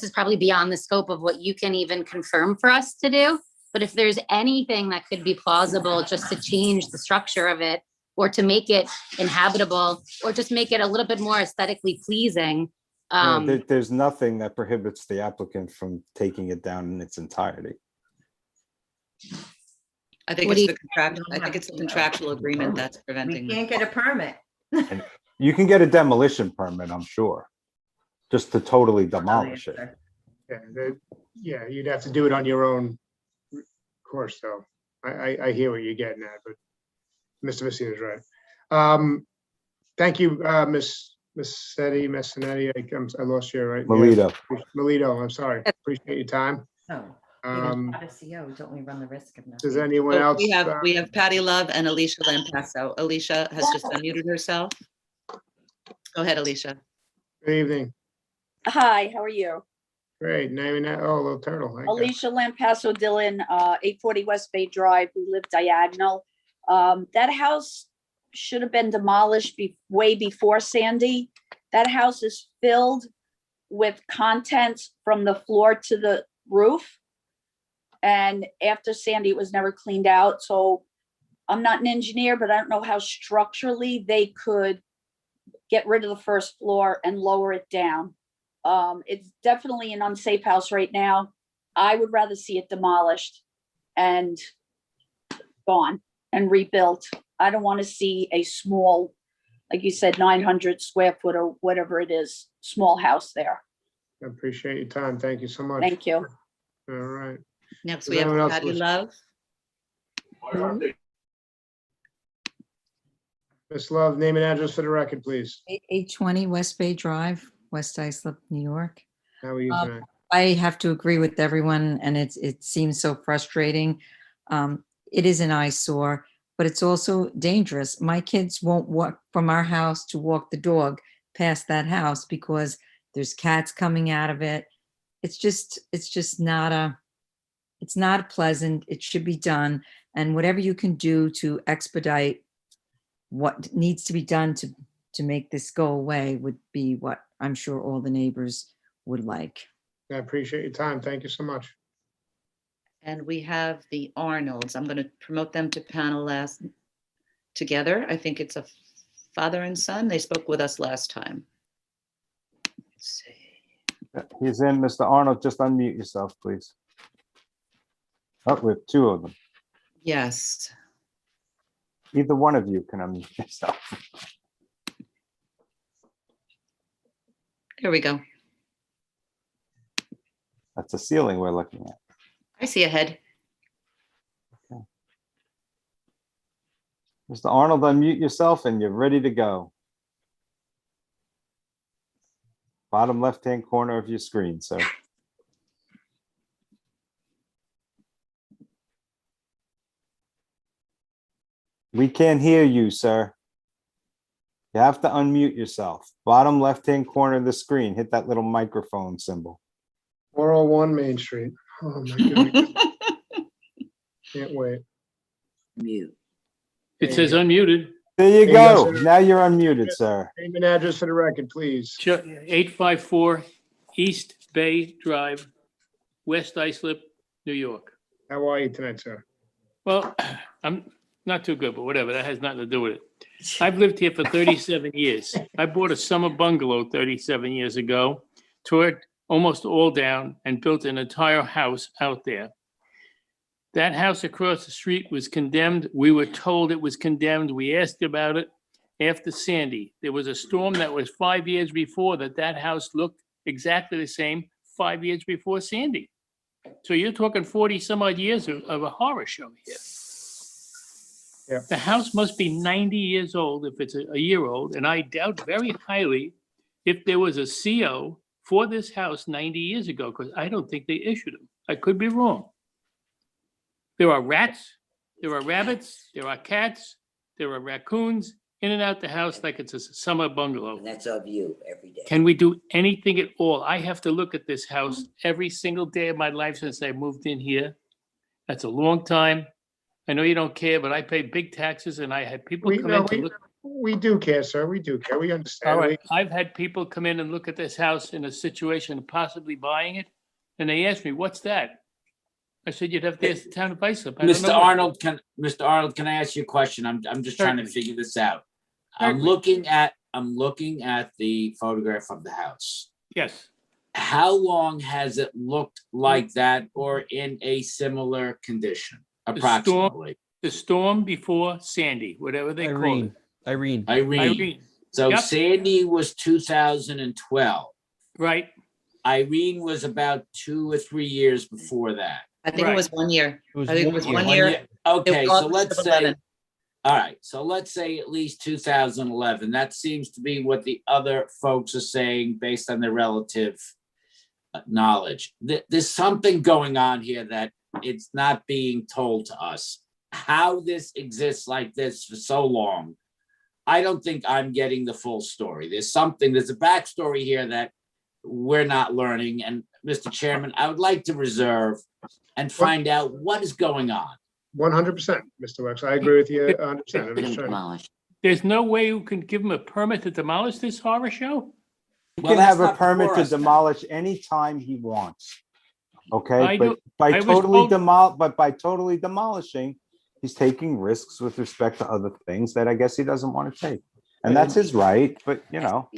is probably beyond the scope of what you can even confirm for us to do. But if there's anything that could be plausible just to change the structure of it, or to make it inhabitable, or just make it a little bit more aesthetically pleasing. There's nothing that prohibits the applicant from taking it down in its entirety. I think What it's do the contract, I think it's the contractual agreement that's preventing. We can't get a permit. And you can get a demolition permit, I'm sure, just to totally demolish it. Yeah, you'd have to do it on your own course, though. I hear what you're getting at, but Mr. Messina's right. Thank you, Miss Messinetti. I lost you, right? Melito. Yeah. Melito, I'm sorry. Appreciate your time. Oh, don't we run the risk of nothing? Does anyone So else? we have Patty Love and Alicia Lampasso. Alicia has just unmuted herself. Go ahead, Alicia. Good evening. Hi, how are you? Great. Name that. Oh, little turtle. Thank you. Alicia Lampasso Dillon, 840 West Bay Drive. We live diagonal. That house should have been demolished way before Sandy. That house is filled with contents from the floor to the roof. And after Sandy, it was never cleaned out. So I'm not an engineer, but I don't know how structurally they could get rid of the first floor and lower it down. It's definitely an unsafe house right now. I would rather see it demolished and gone and rebuilt. I don't want to see a small, like you said, 900 square foot or whatever it is, small house there. I appreciate your time. Thank you so much. Thank you. All right. Next, Does we have anyone else Patty wish- Love. Miss Love, name and address for the record, please. 820 West Bay Drive, West Islip, New York. How are you tonight? I have to agree with everyone, and it seems so frustrating. It is an eyesore, but it's also dangerous. My kids won't walk from our house to walk the dog past that house because there's cats coming out of it. It's just it's not pleasant. It should be done. And whatever you can do to expedite what needs to be done to make this go away would be what I'm sure all the neighbors would like. I appreciate your time. Thank you so much. And we have the Arnolds. I'm going to promote them to panel together. I think it's a father and son. They spoke with us last time. Let's see. He's in, Mr. Arnold, just unmute yourself, please. Oh, we have two of them. Yes. Either one of you can unmute yourself. Here we go. That's the ceiling we're looking at. I see a head. Mr. Arnold, unmute yourself and you're ready to go. Bottom left-hand corner of your screen, sir. We can't hear you, sir. You have to unmute yourself. Bottom left-hand corner of the screen, hit that little microphone symbol. 401 Main Street. Oh my goodness. Can't wait. Mute. It says unmuted. There you There you go. go, sir. Now you're unmuted, sir. Name and address for the record, please. 854 East Bay Drive, West Islip, New York. How are you tonight, sir? Well, I'm not too good, but whatever. That has nothing to do with it. I've lived here for 37 years. I bought a summer bungalow 37 years ago, tore it almost all down, and built an entire house out there. That house across the street was condemned. We were told it was condemned. We asked about it. after Sandy. There was a storm that was 5 years before that house looked exactly the same 5 years before Sandy. So you're talking 40 some odd years of a horror show here. Yeah. The house must be 90 years old if it's a year old, and I doubt very highly if there was a CO for this house 90 years ago, because I don't think they issued them. I could be wrong. There are rats, there are rabbits, there are cats, there are raccoons in and out the house like it's a summer bungalow. That's our view every day. Can we do anything at all? I have to look at this house every single day of my life since I moved in here. That's a long time. I know you don't care, but I pay big taxes and I had people come in to look. We do care, sir. We do care. We understand. All right, I've had people come in and look at this house in a situation of possibly buying it. And they asked me, what's that? I said, you'd have to ask the town of Islip. I don't Mr. know. Arnold, Mr. Arnold, can I ask you a question? I'm just trying to figure this out. I'm looking at the photograph of the house. Yes. How long has it looked like that or in a similar condition approximately? The storm before Sandy, whatever they call it. Irene. So Yep. Sandy was 2012. Right. Irene was about 2 or 3 years before that. I think it was 1 year. It was I think it was 1 year. Okay, It was so let's August of say, 11. all right, so let's say at least 2011. That seems to be what the other folks are saying based on their relative knowledge. There's something going on here that it's not being told to us. How this exists like this for so long, I don't think I'm getting the full story. There's a backstory here that we're not learning. And Mr. Chairman, I would like to reserve and find out what is going on. 100%, Mr. Wex. I agree with you 100%. I'm just trying- There's no way you can give them a permit to demolish this horror show? He Well, can that's have a not permit before to us. demolish anytime he wants. Okay, I but do- by I was totally told- by totally demolishing, he's taking risks with respect to other things that I guess he doesn't want to take. And that's his right, but you know.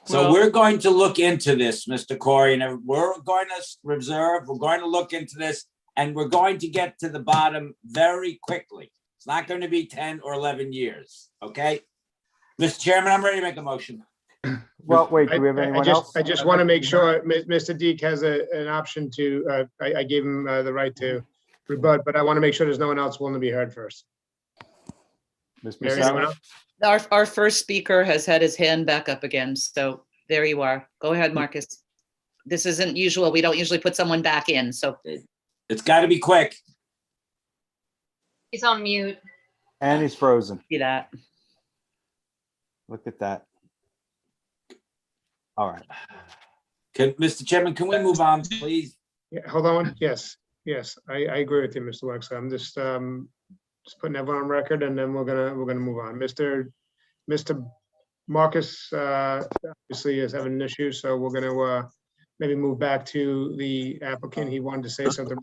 So we're going to look into this, Mr. Corey, and we're going to reserve, we're going to look into this, and we're going to get to the bottom very quickly. It's not going to be 10 or 11 years, okay? Mr. Chairman, I'm ready to make a motion. Well, wait, do we have anyone else? I just want to make sure Mr. Deek has an option to, I gave him the right to rebut, but I want to make sure there's no one else willing to be heard first. Ms. Mary, Massaro? anyone else? Our first speaker has had his hand back up again, so there you are. Go ahead, Marcus. This isn't usual. We don't usually put someone back in, so. It's got to be quick. He's on mute. And he's frozen. See that? Look at that. All right. Mr. Chairman, can we move on, please? Yeah, hold on. Yes, I agree with you, Mr. Wex. I'm just putting everyone on record, and then we're gonna move on. Mr. Marcus obviously is having an issue, so we're gonna maybe move back to the applicant. He wanted to say something.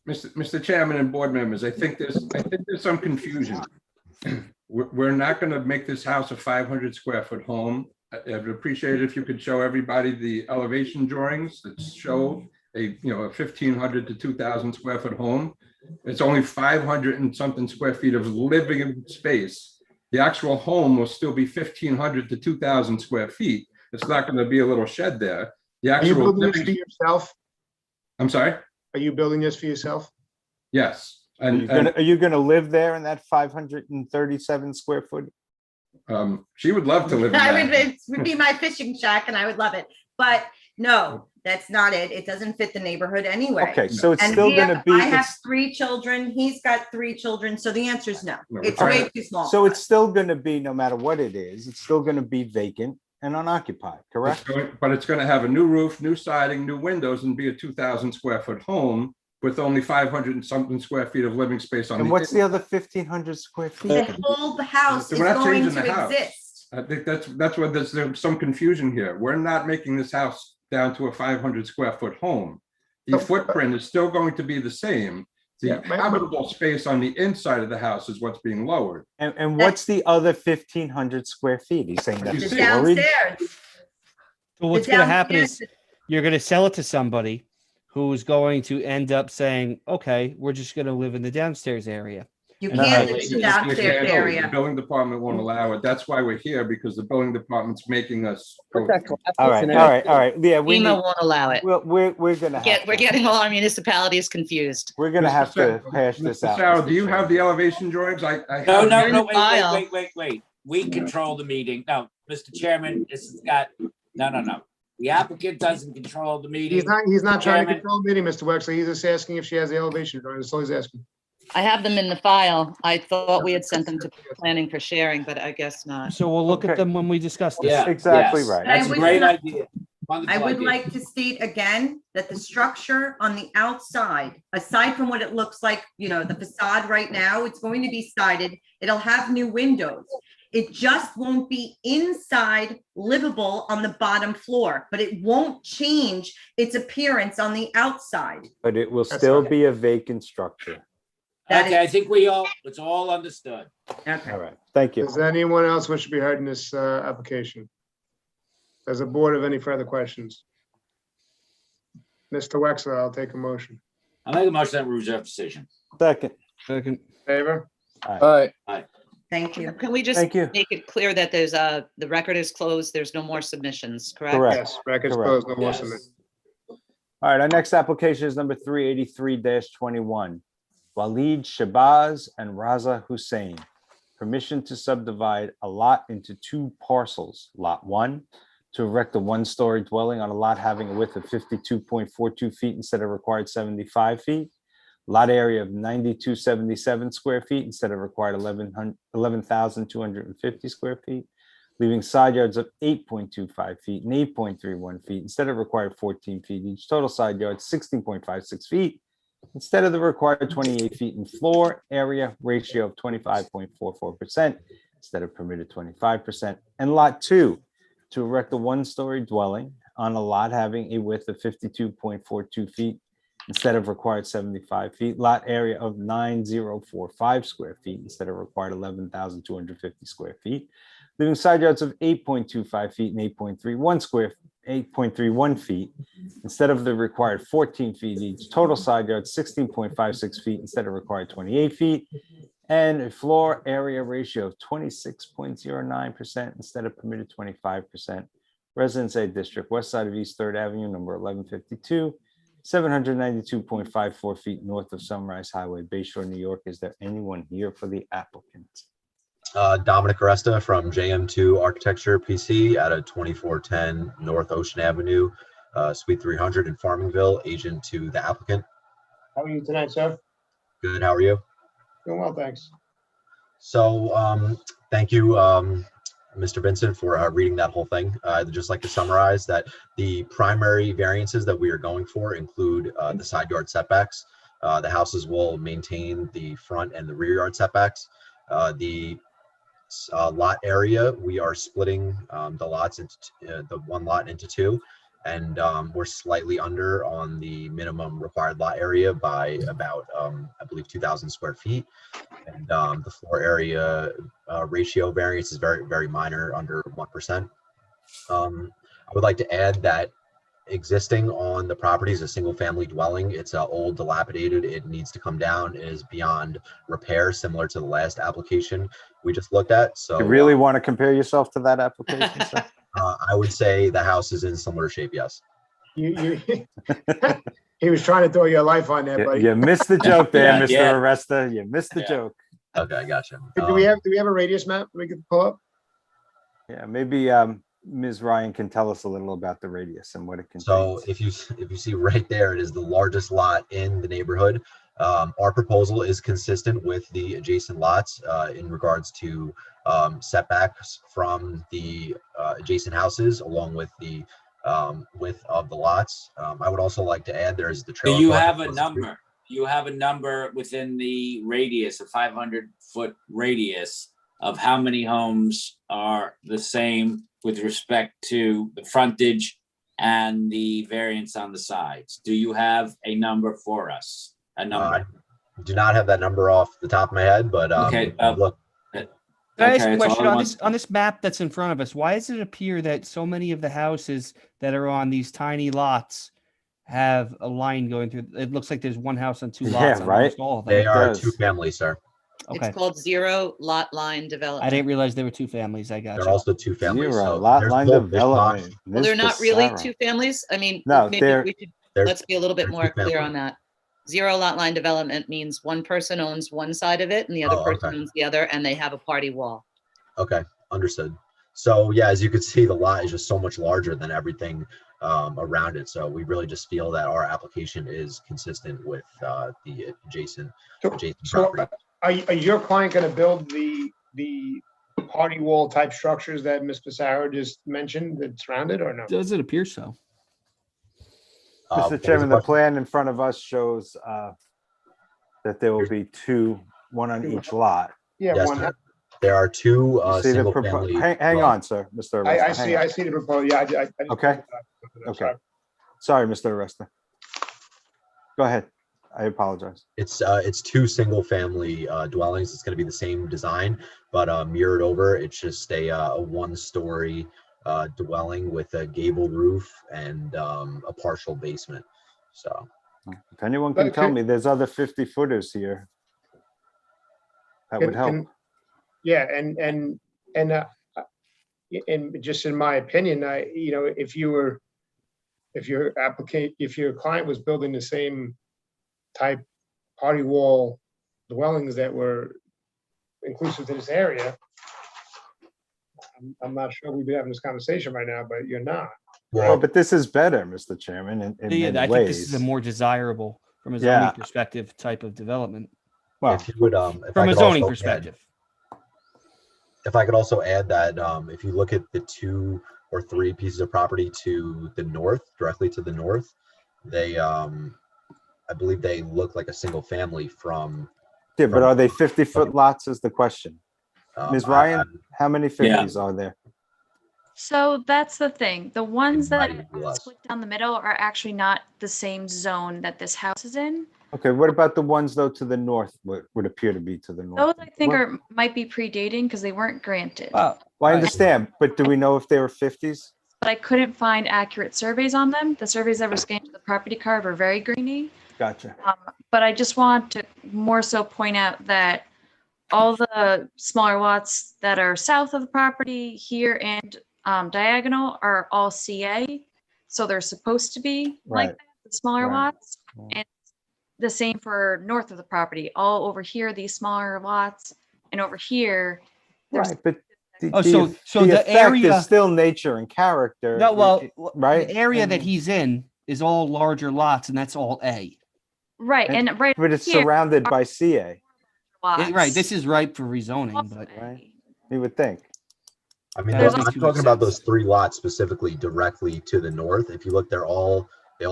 Mr. Chairman and board members, I think there's some confusion. We're not going to make this house a 500 square foot home. I'd appreciate it if you could show everybody the elevation drawings that show a 1,500 to 2,000 square foot home. It's only 500 and something square feet of living space. The actual home will still be 1,500 to 2,000 square feet. It's not going to be a little shed there. The Are you actual building this for yourself? I'm sorry? Are you building this for yourself? Yes. Are you gonna live there in that 537 square foot? She would love to live in I that. would, it would be my fishing shack and I would love it. But no, that's not it. It doesn't fit the neighborhood anyway. Okay, so it's And still here, gonna be. I have it's- 3 children. He's got 3 children. So the answer is no. It's All way right. too small. So it's still gonna be, no matter what it is, it's still gonna be vacant and unoccupied, correct? But it's going to have a new roof, new siding, new windows, and be a 2,000 square foot home with only 500 and something square feet of living space on. And what's the other 1,500 square feet? The whole house is We're not going changing to the house. exist. I think that's where there's some confusion here. We're not making this house down to a 500 square foot home. The footprint is still going to be the same. The habitable space on the inside of the house is what's being lowered. And what's the other 1,500 square feet? He's saying that's The storage? downstairs. So what's going to happen is you're going to sell it to somebody who's going to end up saying, okay, we're just going to live in the downstairs area. You And can't I- do the downstairs The area. building department won't allow it. That's why we're here, because the building department's making us. go- All right, all right. Yeah, we FEMA need, won't allow it. we're gonna have We're to, getting all our municipalities confused. we're gonna have to hash this Mr. out. Sarah, Mr. do you have Chairman. the elevation drawings? I No, have- no, in no, the file. wait. We control the meeting. No, Mr. Chairman, this has got, no. The applicant doesn't control the meeting. He's not trying to Chairman. control the meeting, Mr. Wexler. He's just asking if she has the elevation drawings. That's all he's asking. I have them in the file. I thought we had sent them to planning for sharing, but I guess not. So we'll look Okay. at them when we discuss this. Yeah, Exactly yes. right. That's I a would great not- idea. I Wonderful would idea. like to state again that the structure on the outside, aside from what it looks like, the facade right now, it's going to be sided. It'll have new windows. It just won't be inside livable on the bottom floor, but it won't change its appearance on the outside. But it will That's still right. be a vacant structure. That Okay, I think it's all understood. Okay. All right, thank you. Does anyone else wish to be heard in this application? Does the board have any further questions? Mr. Wexler, I'll take a motion. I'll make a motion that we reserve decision. Second, Second. Favor? All right, Thank you. Can we just Thank you. make it clear that there's the record is closed, there's no more submissions, correct? Correct. Yes, records Correct. closed, no more Yes. submit. all right, our next application is number 383-21. Waleed Shabazz and Raza Hussein. Permission to subdivide a lot into two parcels. Lot 1, to erect a one-story dwelling on a lot having a width of 52.42 feet instead of required 75 feet. Lot area of 9277 square feet instead of required 11,250 square feet, leaving side yards of 8.25 feet and 8.31 feet instead of required 14 feet each. Total side yards 16.56 feet instead of the required 28 feet, in floor area ratio of 25.44% instead of permitted 25%. And lot 2, to erect a one-story dwelling on a lot having a width of 52.42 feet instead of required 75 feet, lot area of 9045 square feet instead of required 11,250 square feet, leaving side yards of 8.25 feet and 8.31 feet instead of the required 14 feet each. Total side yards 16.56 feet instead of required 28 feet, and a floor area ratio of 26.09% instead of permitted 25%. Residence A District, west side of East 3rd Avenue, number 1152, 792.54 feet north of Sunrise Highway, Bay Shore, New York. Is there anyone here for the applicant? Dominic Aresta from JM2 Architecture PC at a 2410 North Ocean Avenue, Suite 300 in Farmingville, agent to the applicant. How are you tonight, sir? Good, how are you? Doing well, thanks. So thank you, Mr. Vincent, for reading that whole thing. I'd just like to summarize that the primary variances that we are going for include the side yard setbacks. The houses will maintain the front and the rear yard setbacks. The lot area, we are splitting the lots into the one lot into two, and we're slightly under on the minimum required lot area by about I believe 2,000 square feet, and the floor area ratio variance is very minor, under 1%. I would like to add that existing on the property is a single family dwelling. It's old, dilapidated. It needs to come down. It is beyond repair, similar to the last application we just looked at. So You really want to compare yourself to that application, sir? I would say the house is in similar shape, yes. You he was trying to throw your life on there, buddy. You missed the joke there, Mr. Yeah. Aresta. You missed the joke. Okay, I gotcha. Do we have a radius map we could pull up? Yeah, maybe Ms. Ryan can tell us a little about the radius and what it contains. So if you see right there, it is the largest lot in the neighborhood. Our proposal is consistent with the adjacent lots in regards to setbacks from the adjacent houses, along with the width of the lots. I would also like to add there's the Do trailer. you park have a across the street. number? You have a number within the radius, a 500-foot radius of how many homes are the same with respect to the frontage and the variance on the sides? Do you have a number for us? A number? I do not have that number off the top of my head, but Okay, look, Can I ask Okay, a it's all question I on want. this map that's in front of us? Why does it appear that so many of the houses that are on these tiny lots have a line going through? It looks like there's one house on two Yeah, lots. on right. almost all of them. they are does. two families, sir. Okay. It's called zero lot line I development. didn't realize there were two families. I got They're you. also two families. Zero So lot there's line both Mishposh- development. Well, they're Mr. not really Sarah. two families. I mean, No, maybe they're- we should, they're- let's be a little bit they're more two clear families. on that. Zero lot line development means one person owns one side of it and the other Oh, person okay. owns the other, and they have a party wall. Okay, understood. So yeah, as you can see, the lot is just so much larger than everything around it. So we really just feel that our application is consistent with the adjacent So property. are your client gonna build the party wall type structures that Ms. Pissarro just mentioned that surround it, or no? Does it appear so? What was Mr. Chairman, the the plan in front of us shows that there will be two, one on each lot. Yeah, Yes, one. sir. There are two You see the single propo- family. Hang on, sir, Mr. I Aresta, hang on. see the proposal. Yeah, I just. Okay. Okay. Sorry, Mr. Aresta. Go ahead. I apologize. It's two single family dwellings. It's going to be the same design, but mirrored over. It's just a one-story dwelling with a gable roof and a partial basement. So If anyone can tell Okay. me, there's other 50 footers here. That would help. Yeah, and just in my opinion, if your client was building the same type party wall dwellings that were inclusive to this area, I'm not sure we'd be having this conversation right now, but you're not. Well, but this is better, Mr. Chairman, in Yeah, many I think this is a ways. more desirable from a Yeah. zoning perspective type of development. Well, if you would, if From I a could zoning also add- perspective. if I could also add that if you look at the 2 or 3 pieces of property to the north, directly to the north, they I believe they look like a single family from. Yeah, but are they 50-foot lots is the question. Ms. Ryan, how many 50s are there? So that's the thing. The ones that might be are less. split down the middle are actually not the same zone that this house is in. Okay, what about the ones though to the north, what would appear to be to the north? Those I think What- might be predating because they weren't granted. Well, I understand, but do we know if they were 50s? But I couldn't find accurate surveys on them. The surveys that were scanned to the property card were very grainy. Gotcha. But I just want to more so point out that all the smaller lots that are south of the property here and diagonal are all CA. So they're supposed to be like Right. that, the smaller Right. lots. And the same for north of the property. All over here, these smaller lots, and over here, there's Right, but the, Oh, the so the the effect area- is still nature and character. No, well, right? the area that And- he's in is all larger lots, and that's all A. right, and right But it's here surrounded are by CA, lots. Right, this is ripe for rezoning, but right? You would think. I mean, There's I'm also- talking about those 3 lots specifically directly to the north. If you look, they all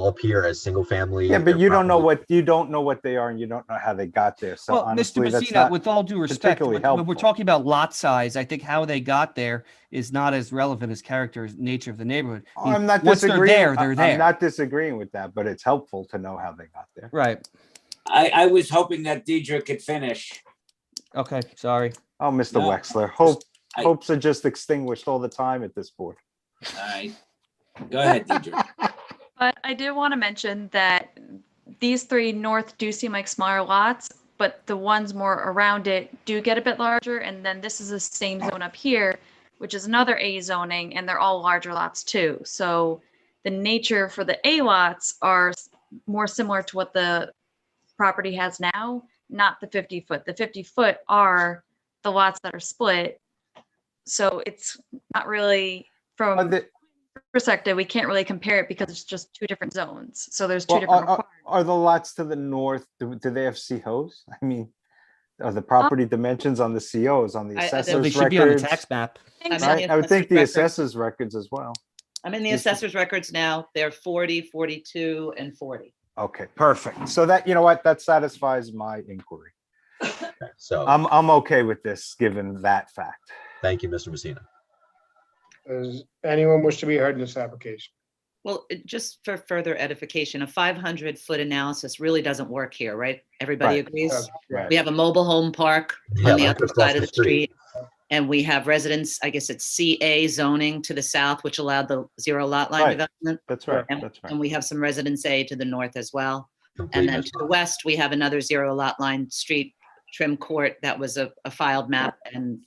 appear as single family. Yeah, but They're you don't know probably- what they are and you don't know how they got there. So well, honestly, Mr. that's Messina, not with all due respect, particularly when we're helpful. talking about lot size, I think how they got there is not as relevant as character, nature of the neighborhood. I mean, I'm not once they're disagreeing. there, they're there. I'm not disagreeing with that, but it's helpful to know how they got there. Right. I was hoping that Deidre could finish. Okay, sorry. Oh, Mr. No, Wexler, I- hopes are just extinguished all the time at this board. All right. Go ahead, Deidre. But I did want to mention that these 3 north do seem like smaller lots, but the ones more around it do get a bit larger. And then this is the same zone up here, which is another A zoning, and they're all larger lots too. So the nature for the A lots are more similar to what the property has now, not the 50-foot. The 50-foot are the lots that are split. So it's not really from perspective, we can't really compare it because it's just 2 different zones. So there's 2 Well, different are the lots to the north, do they have COs? I mean, are the property dimensions on the COs, on the I- assessor's They should be on the records? tax map. I'm in the Right? I would think the assessor's records. assessor's records as well. I'm in the assessor's records now. They're 40, 42, and 40. Okay, perfect. So that, you know what, that satisfies my inquiry. So I'm okay with this, given that fact. thank you, Mr. Messina. Does anyone wish to be heard in this application? Well, just for further edification, a 500-foot analysis really doesn't work here, right? Everybody Right. agrees? Right. We have a mobile home park Yeah, on the like other across side of the the street. And we have residents, I guess it's CA zoning to the south, which allowed the 0 lot line Right. development. That's right, And that's right. and we have some residents A to the north as well. Complete And then as to the west, we have another 0 lot line street trim court, that was a filed map. And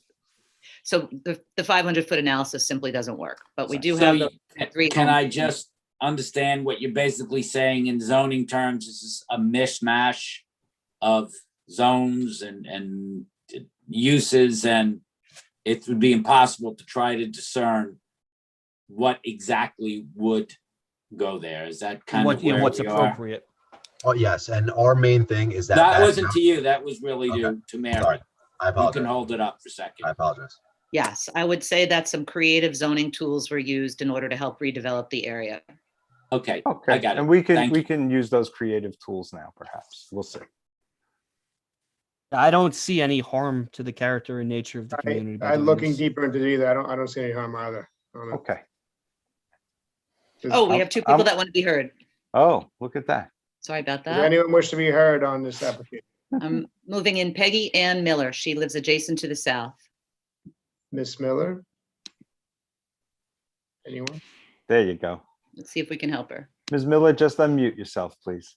so the 500-foot analysis simply doesn't work, but we do So have you- the three. Can I just understand what you're basically saying in zoning terms? This is a mishmash of zones and uses, and it would be impossible to try to discern what exactly would go there. Is that kind of where What's we are? appropriate. Oh, yes, and our main thing is that. That wasn't to you. That was really Okay. to Mary. Sorry, I You apologize. can hold it up for a second. I apologize. Yes, I would say that some creative zoning tools were used in order to help redevelop the area. Okay, Okay, I got it. and we Thank can use those creative tools now, perhaps. We'll see. I don't see any harm to the character and nature of the community. by I'm doing looking this. deeper into either. I don't see any harm either. on it. Okay. Oh, we have two people I'm- that want to be heard. Oh, look at that. Sorry about Does that. anyone wish to be heard on this application? I'm moving in Peggy Ann Miller. She lives adjacent to the south. Miss Miller? Anyone? There you go. Let's see if we can help her. Ms. Miller, just unmute yourself, please.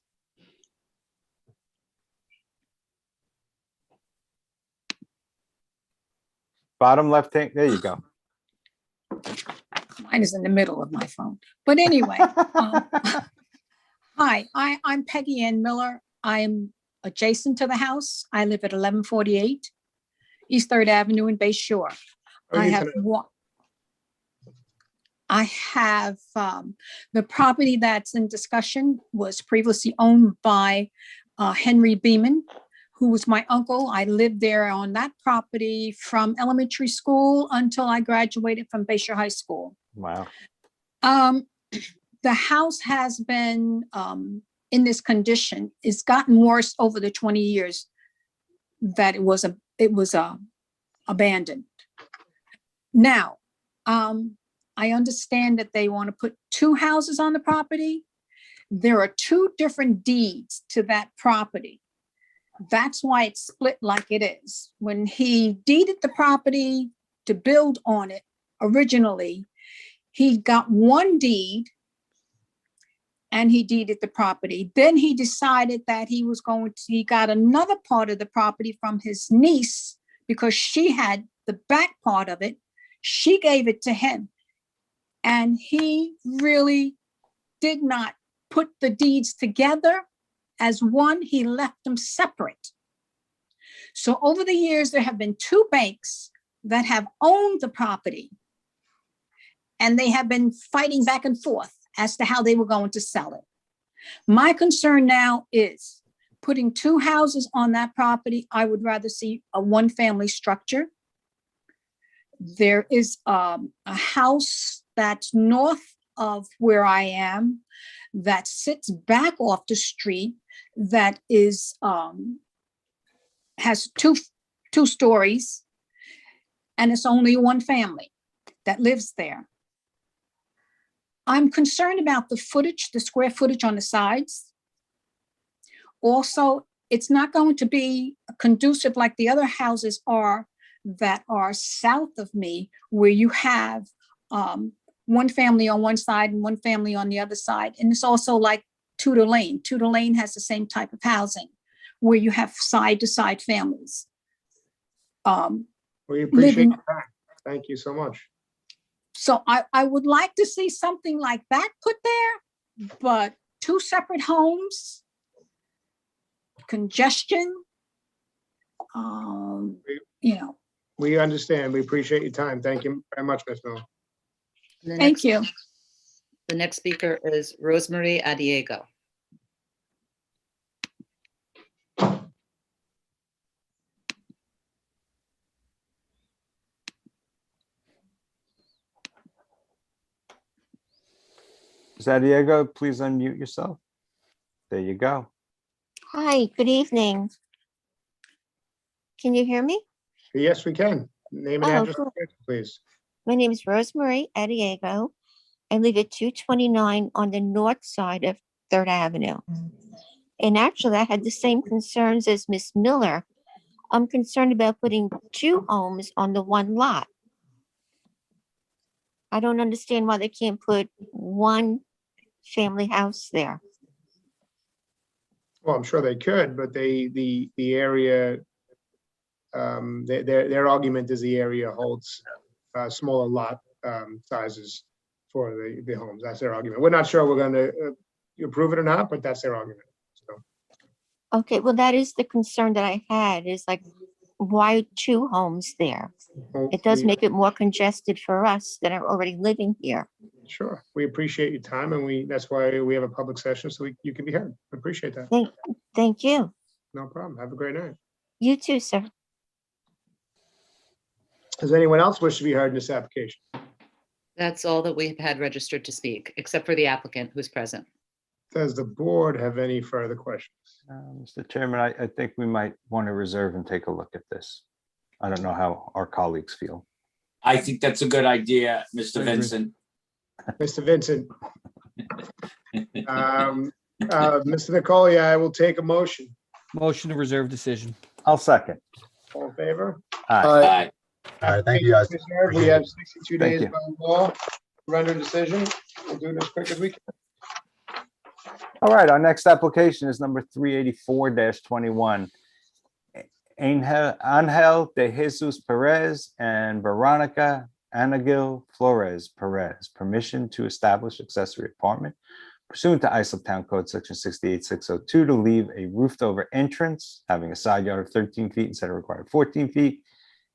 Bottom left hand, there you go. Mine is in the middle of my phone. But anyway, hi, I'm Peggy Ann Miller. I am adjacent to the house. I live at 1148 East Third Avenue in Bay Shore. Oh, I you have can- one. I have the property that's in discussion was previously owned by Henry Beeman, who was my uncle. I lived there on that property from elementary school until I graduated from Bay Shore High School. Wow. The house has been in this condition. It's gotten worse over the 20 years that it was abandoned. Now, I understand that they want to put two houses on the property. There are two different deeds to that property. That's why it's split like it is. When he deeded the property to build on it originally, he got one deed and he deeded the property. Then he decided that he got another part of the property from his niece because she had the back part of it. She gave it to him. And he really did not put the deeds together as one. He left them separate. So over the years, there have been two banks that have owned the property. And they have been fighting back and forth as to how they were going to sell it. My concern now is putting two houses on that property. I would rather see a one-family structure. There is a house that's north of where I am that sits back off the street that is has two stories, and it's only one family that lives there. I'm concerned about the footage, the square footage on the sides. Also, it's not going to be conducive like the other houses are that are south of me, where you have one family on one side and one family on the other side. And it's also like Tudor Lane. Tudor Lane has the same type of housing where you have side-to-side families. We appreciate living- your time. Thank you so much. So I would like to see something like that put there, but two separate homes, congestion, you know. We understand. We appreciate your time. Thank you very much, Ms. Miller. Thank you. The next speaker is Rosemary Adiego. Diego, please unmute yourself. There you go. Hi, good evening. Can you hear me? Yes, we can. Name and Oh, address, cool. please. My name is Rosemary Adiego. I live at 229 on the north side of Third Avenue. And actually, I had the same concerns as Miss Miller. I'm concerned about putting two homes on the one lot. I don't understand why they can't put one family house there. Well, I'm sure they could, but the area their argument is the area holds smaller lot sizes for the homes. That's their argument. We're not sure we're going to approve it or not, but that's their argument. So, Okay, well, that is the concern that I had, is like, why 2 homes there? well, It does we- make it more congested for us that are already living here. Sure, we appreciate your time, and that's why we have a public session, so you can be heard. We appreciate that. Thank you. No problem. Have a great night. You too, sir. Does anyone else wish to be heard in this application? That's all that we've had registered to speak, except for the applicant who's present. Does the board have any further questions? Mr. Chairman, I think we might want to reserve and take a look at this. I don't know how our colleagues feel. I think that's a good idea, Mr. Vincent. Mr. Vincent. Mr. Nicole, I will take a motion. Motion to reserve decision. I'll second. All in favor? Aye. All right, thank you, guys. We have 62 Thank days you. by law to render a decision. We'll do it as quick as we can. All right, our next application is number 384-21. Angel de Jesus Perez and Veronica Anagil Flores Perez, permission to establish accessory apartment pursuant to Islip Town Code Section 68602 to leave a roofed over entrance having a side yard of 13 feet instead of required 14 feet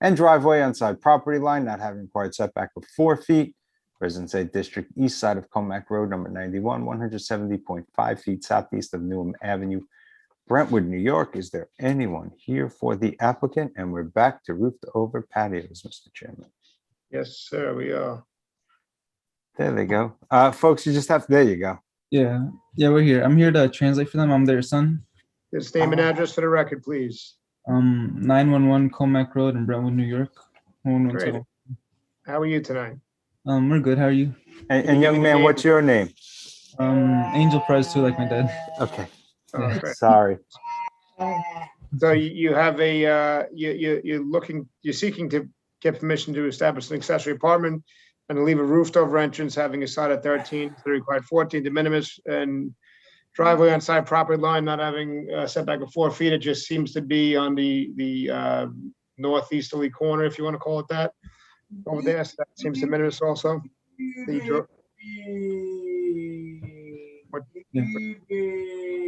and driveway on side property line not having required setback of 4 feet. Residence A District, east side of Comac Road, number 91, 170.5 feet southeast of Newham Avenue, Brentwood, New York. Is there anyone here for the applicant? And we're back to roofed over patios, Mr. Chairman. Yes, sir, we are. There they go. Folks, you just have, there you go. Yeah, we're here. I'm here to translate for them. I'm their son. Just name and address for the record, please. 911 Comac Road in Brentwood, New York. Great. How are you tonight? We're good. How are you? And young man, what's your name? Angel Perez too, like my dad. Okay. Oh, great. Sorry. So you have a, you're seeking to get permission to establish an accessory apartment and to leave a roofed over entrance having a side of 13, the required 14 de minimis, and driveway on side property line not having a setback of 4 feet. It just seems to be on the northeasterly corner, if you want to call it that, over there. So that seems de minimis also.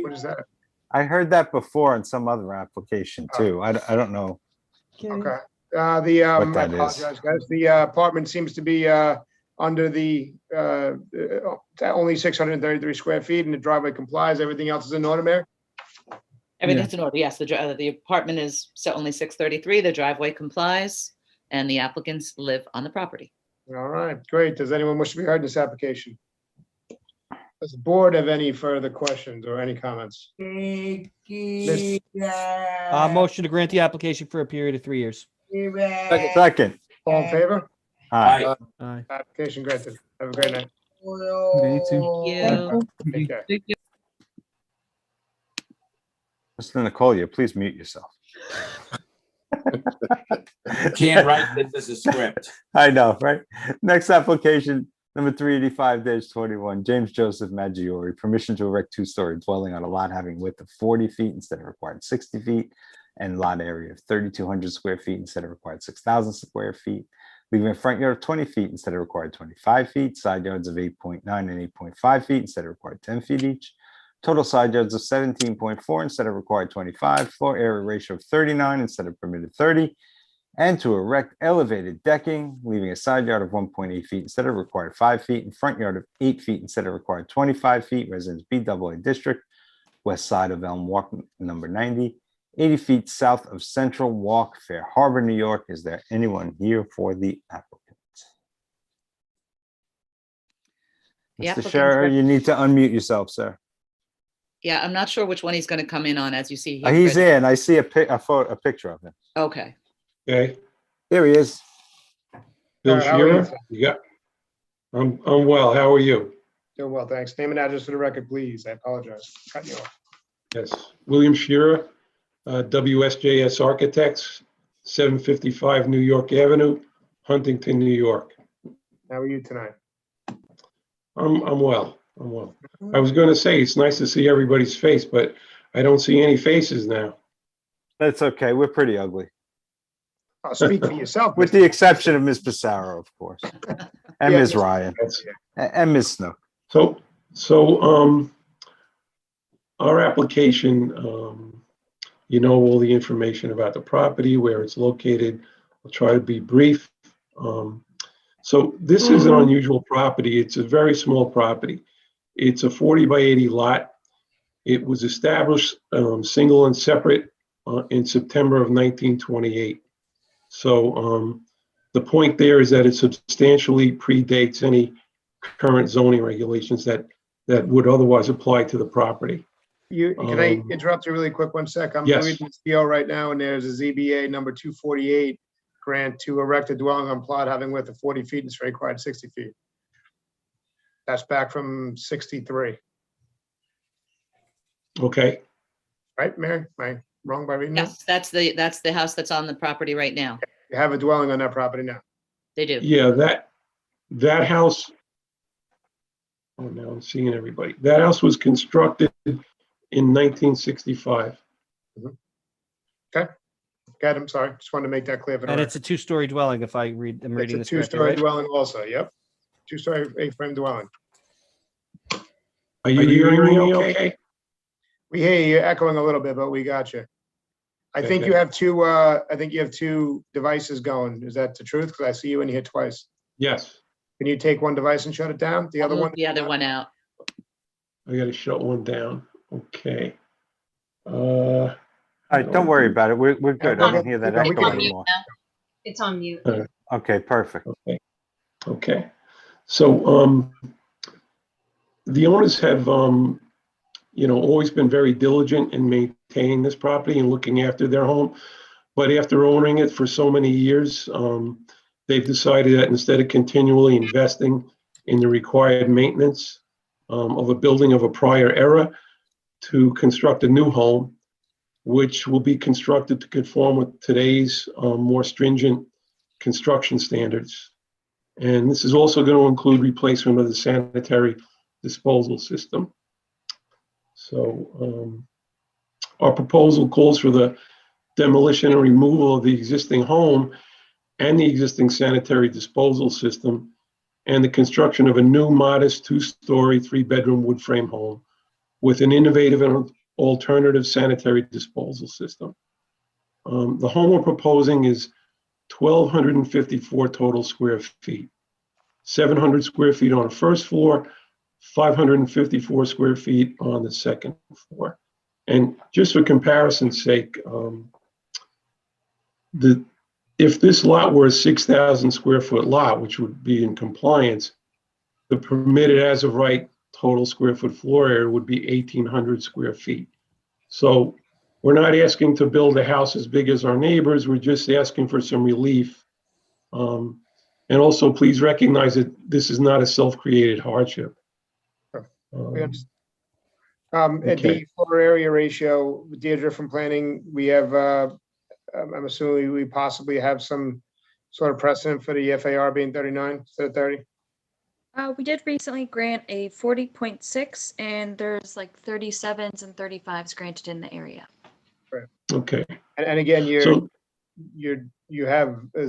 What is that? I heard that before in some other application too. I don't know. Okay. What I that is. apologize, guys. The apartment seems to be under the only 633 square feet, and the driveway complies. Everything else is in order, Mayor? Everything's in order. Yes, the apartment is only 633. The driveway complies, and the applicants live on the property. All right, great. Does anyone wish to be heard in this application? Does the board have any further questions or any comments? Motion to grant the application for a period of 3 years. Second. All in favor? Aye. Aye. Application granted. Have a great night. Okay, you too. Take care. Mr. Nicolia, please mute yourself. Can't write this as a script. I know, right? Next application, number 385-21, James Joseph Maggiore, permission to erect 2-story dwelling on a lot having width of 40 feet instead of required 60 feet and lot area of 3,200 square feet instead of required 6,000 square feet, leaving a front yard of 20 feet instead of required 25 feet, side yards of 8.9 and 8.5 feet instead of required 10 feet each, total side yards of 17.4 instead of required 25, floor area ratio of 39 instead of permitted 30, and to erect elevated decking, leaving a side yard of 1.8 feet instead of required 5 feet, and front yard of 8 feet instead of required 25 feet, residence BAA District, west side of Elm Walk, number 90, 80 feet south of Central Walk, Fair Harbor, New York. Is there anyone here for the applicant? The Mr. applicant's Scherer, you need to unmute yourself, sir. Yeah, I'm not sure which one he's going to come in on, as you see. He's in. I see a picture of him. Okay. Okay, Here he is. Bill How are you? Shearer? Yeah. I'm well. How are you? Doing well, thanks. Name and address for the record, please. I apologize. Cut you off. Yes. William Shearer, WSJS Architects, 755 New York Avenue, Huntington, New York. How are you tonight? I'm well. I'm well. I was going to say, it's nice to see everybody's face, but I don't see any faces now. That's okay. We're pretty ugly. I'll speak for yourself. With Mr. the exception of Ms. Pissarro, of course, and Yeah, Ms. Mr. Ryan, and Ms. Snook. So our application, you know, all the information about the property, where it's located. I'll try to be brief. So this is an unusual property. It's a very small property. It's a 40 by 80 lot. It was established single and separate in September of 1928. So the point there is that it substantially predates any current zoning regulations that would otherwise apply to the property. Can I interrupt you really quick 1 sec? I'm Yes. reading this deal right now, and there's a ZBA number 248 grant to erect a dwelling on plot having width of 40 feet and is required 60 feet. That's back from 63, Okay, right, Mary? Am I wrong by reading that? Yes, that's the house that's on the property right now. You have a dwelling on that property now. They do. yeah, that house. Oh, now I'm seeing everybody. That house was constructed in 1965. Okay. Got it. I'm sorry. Just wanted to make that clear. For the And record. it's a two-story dwelling if I'm It's reading a this correctly, two-story right? dwelling also, yep. Two-story A-frame dwelling. Are you hearing me okay? We hear you echoing a little bit, but we got you. I think Okay. you have two devices going. Is that the truth? Because I see you in here twice. Yes, Can you take one device and shut it down? The other Move one? the other one out. I gotta shut one down. Okay. All right, don't worry about it. We're good. I don't hear that We echo can- anymore. It's on mute. Okay, perfect. Okay. So, the owners have, always been very diligent in maintaining this property and looking after their home. But after owning it for so many years, they've decided that instead of continually investing in the required maintenance of a building of a prior era, to construct a new home, which will be constructed to conform with today's more stringent construction standards. And this is also going to include replacement of the sanitary disposal system. So our proposal calls for the demolition and removal of the existing home and the existing sanitary disposal system, and the construction of a new modest 2-story, 3-bedroom wood frame home with an innovative and alternative sanitary disposal system. The home we're proposing is 1,254 total square feet, 700 square feet on the first floor, 554 square feet on the second floor. And just for comparison's sake, if this lot were a 6,000 square foot lot, which would be in compliance, the permitted as of right total square foot floor area would be 1,800 square feet. So we're not asking to build a house as big as our neighbors. We're just asking for some relief. And also, please recognize that this is not a self-created hardship. We understand. At Okay. the floor area ratio, Deirdre from planning, we have, I'm assuming we possibly have some sort of precedent for the FAR being 39 instead of 30? We did recently grant a 40.6 and there's like 37s and 35s granted in the area. Okay. And again, So- you have a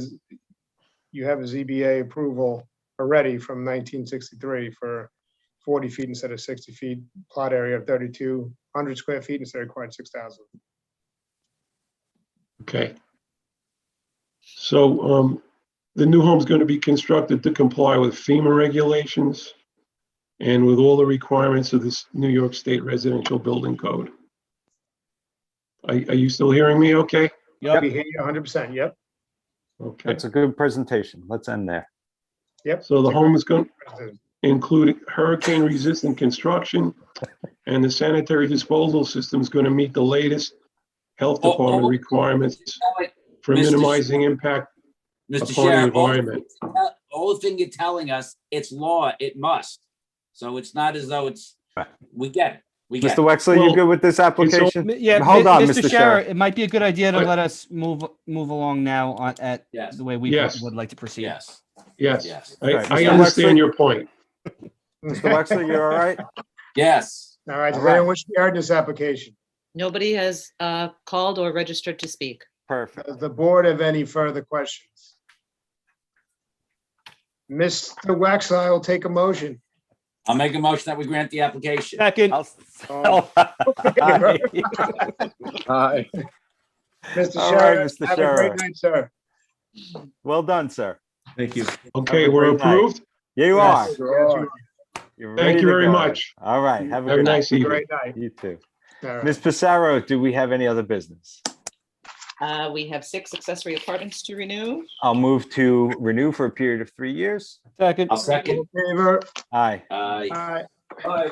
ZBA approval already from 1963 for 40 feet instead of 60 feet, plot area of 3,200 square feet instead of required 6,000. Okay. So the new home's going to be constructed to comply with FEMA regulations and with all the requirements of this New York State Residential Building Code. Are you still hearing me okay? Yep. We hear you 100%, yep. Okay. That's a good presentation. Let's end there. Yep. So the home is going to include hurricane-resistant construction, and the sanitary disposal system is going to meet the latest health department requirements for Mr. minimizing impact Mr. upon the Sheriff, environment. all thing you're telling us, it's law, it must. So it's not as though we get it. We get Mr. Wexler, you good with this application? Yeah, Hold on, Mr. Mr. Shara, Sheriff. it might be a good idea to let us move along now at the way we Yes. would like to proceed. Yes. Yes, All right, I Mr. understand Wexler? your point. Mr. Wexler, you're all right? Yes. All right, does All right. anyone wish to be heard in this application? Nobody has called or registered to speak. Perfect. Does the board have any further questions? Mr. Waxaw will take a motion. I'll make a motion that we grant the application. Second. All Aye. Aye. Mr. All right, Sheriff, Mr. have a great Sheriff. night, sir. Well done, sir. Thank you. Okay, Have a we're great night. approved. Yeah, you are. Yes, yes, You're Thank ready you to very go. much. All right. Have a Have a good night. nice evening. Great night. You too. All right. Ms. Pissarro, do we have any other business? We have 6 accessory apartments to renew. I'll move to renew for a period of 3 years. Second. I'll second. In favor? Aye. Aye. Aye.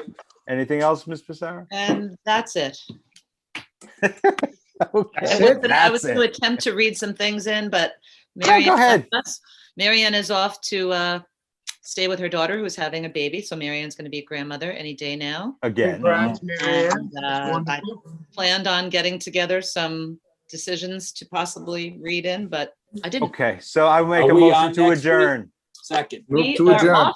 Anything else, Ms. Pissarro? And that's it. Okay. I was That's going to it. attempt to read some things in, but No, Marianne go ahead. Marianne is off to stay with her daughter who's having a baby. So Marianne's going to be a grandmother any day now. Again. Congrats, Marianne. And That's I wonderful. planned on getting together some decisions to possibly read in, but I didn't. Okay, so I make Are a we motion on to next week? adjourn. Second. Move We to are adjourn. off